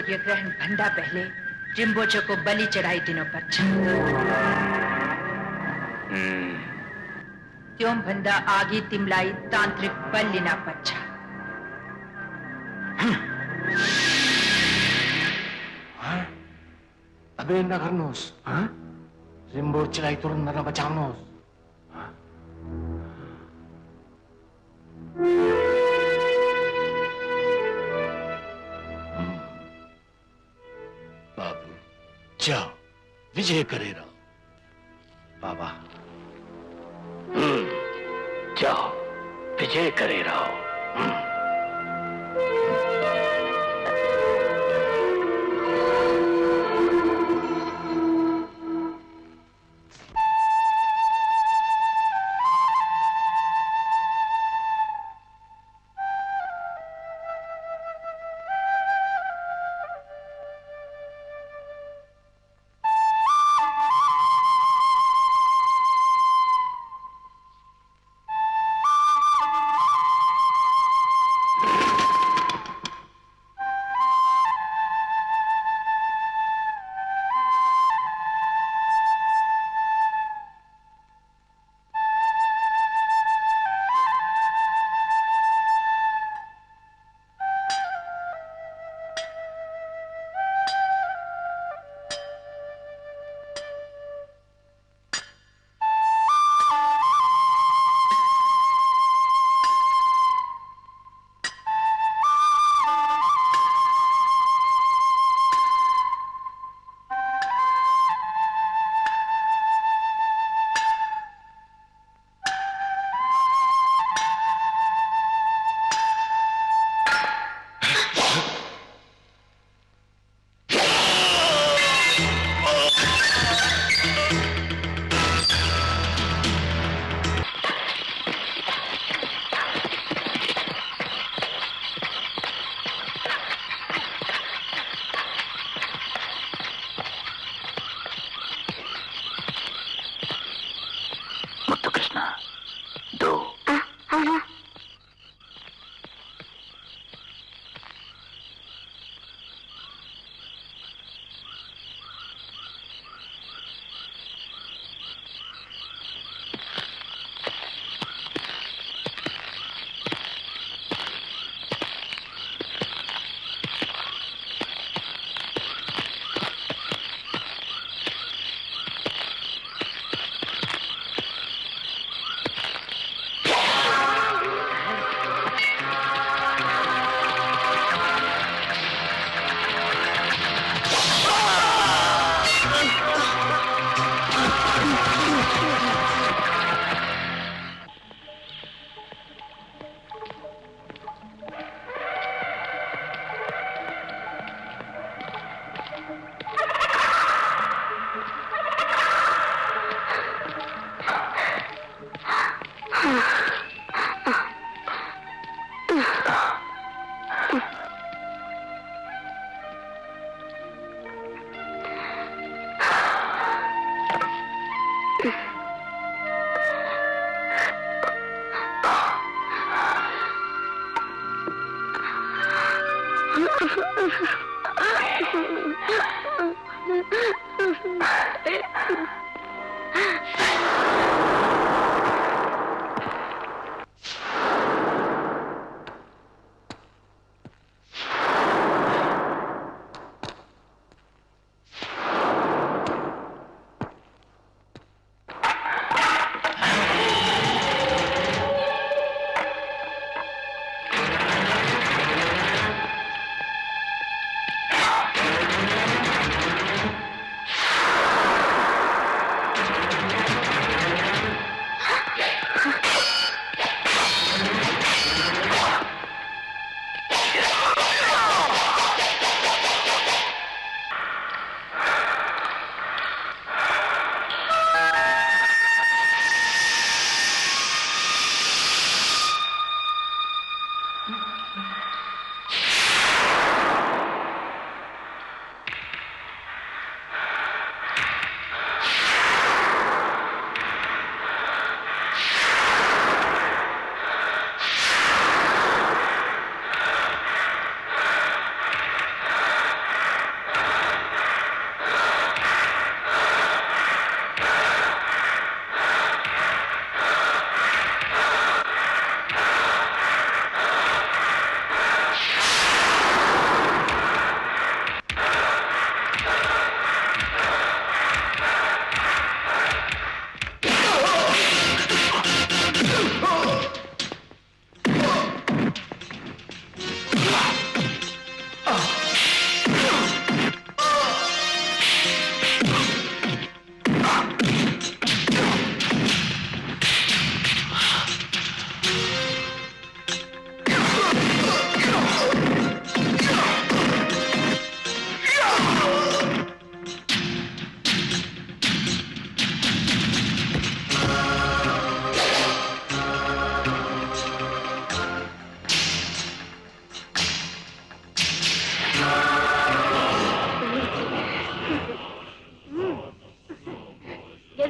सूर्य ग्रहण भंडा पहले रिम्बोचे को बलि चढ़ाई दिनों पर त्यों भंडा आगी तिमलाई तांत्रिक बलिना पच्छा Abi nakarnos, ha? Rimborche lai turun na bacamos. Babu, जाओ विजय करेगा बाबा जाओ विजय करे रहो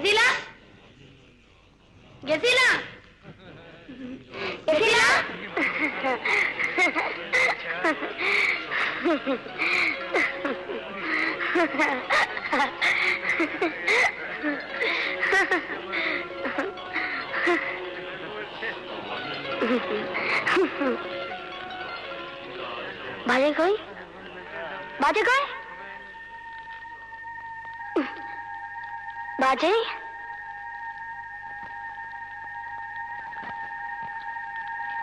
గజీలా గజీలా గజీలా बाजे कोई बाजे कोई बाजे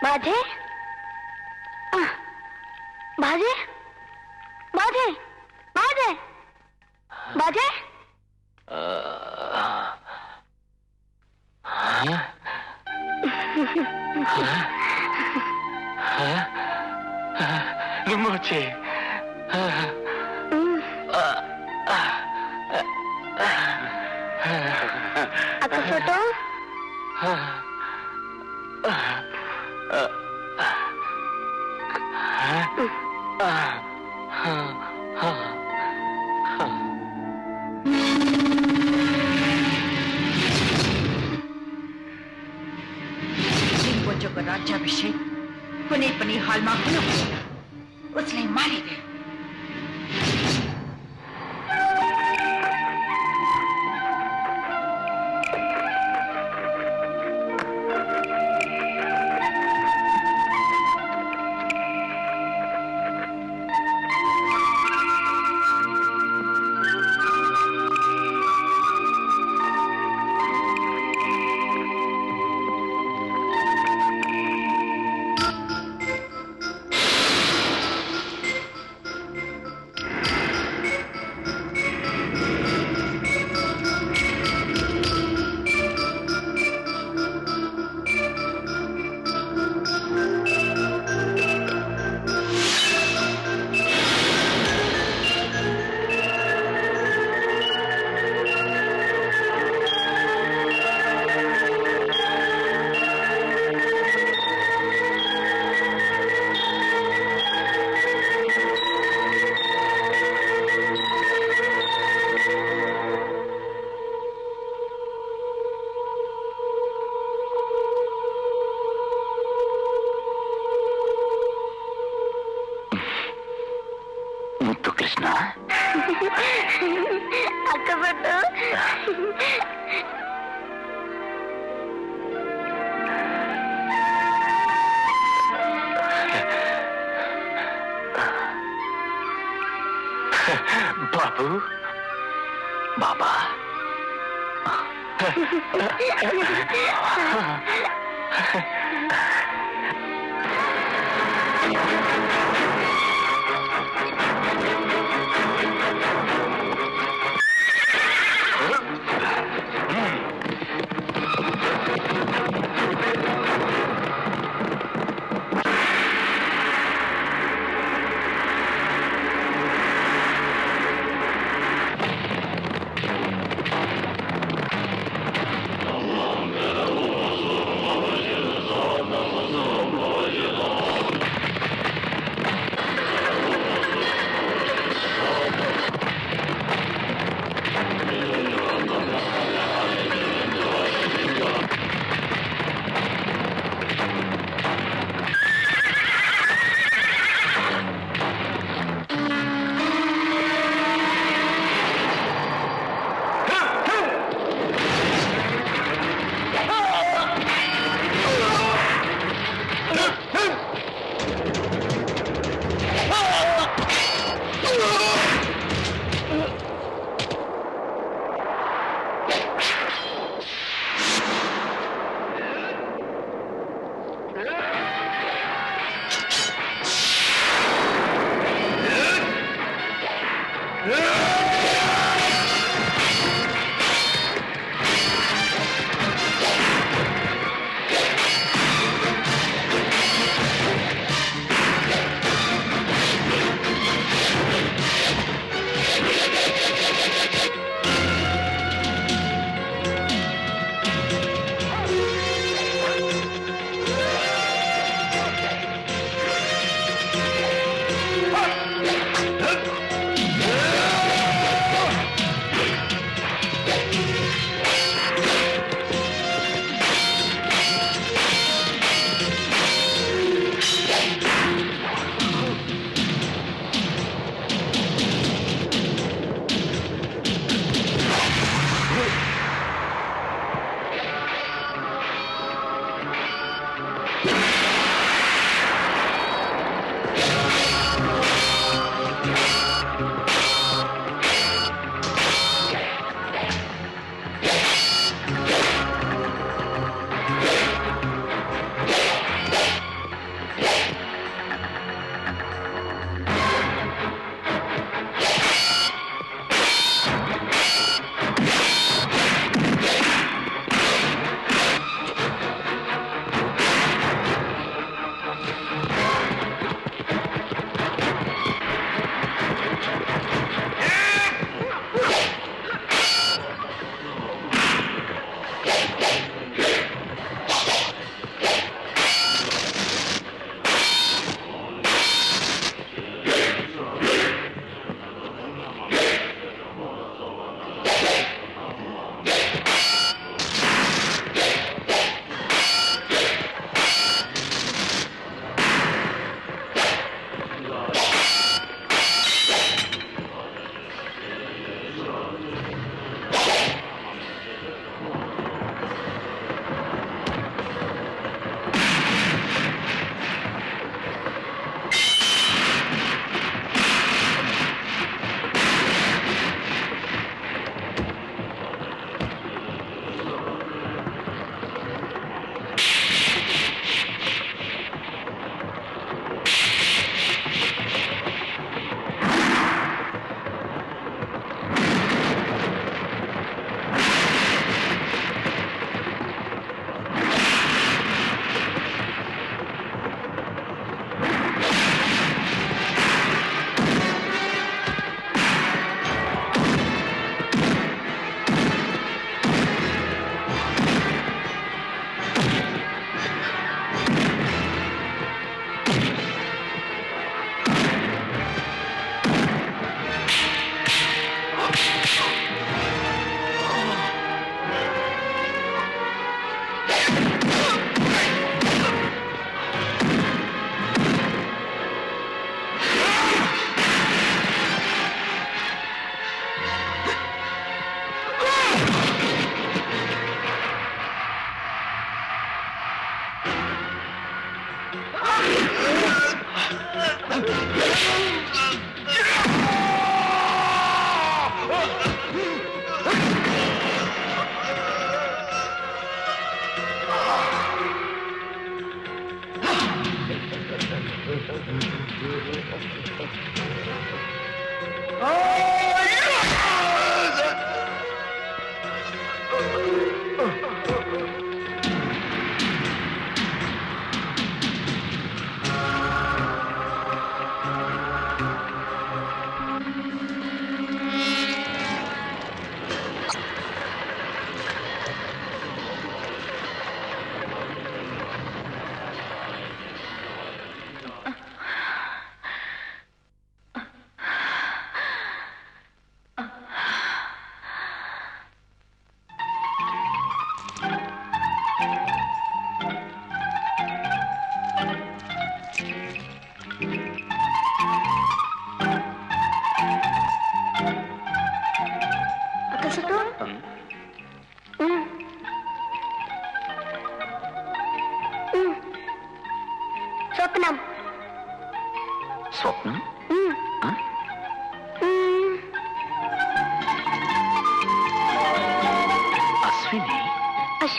बाजे बाजे बाजे बाजे बाजे मुझे अक्का फोटो लिंगोजो का राज्याभिषेक पुणे पनी हालमा पुनः हुआ उसने मारे गए बाबू बाबा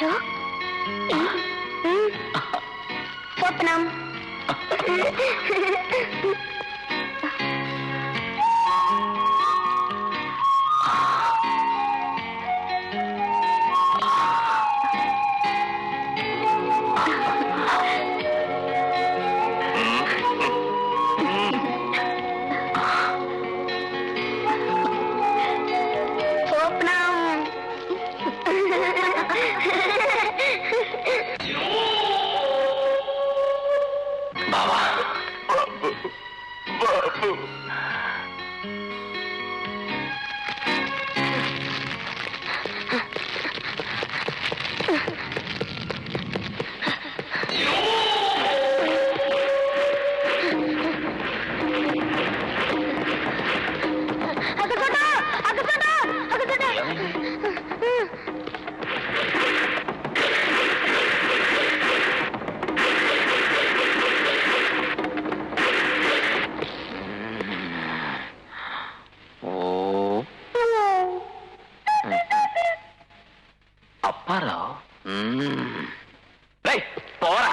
అశోక్ స్వప్నం అప్పారావు పోరా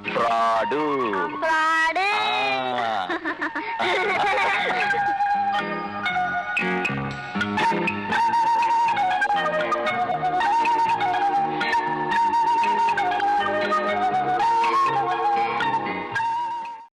ఫ్రాడు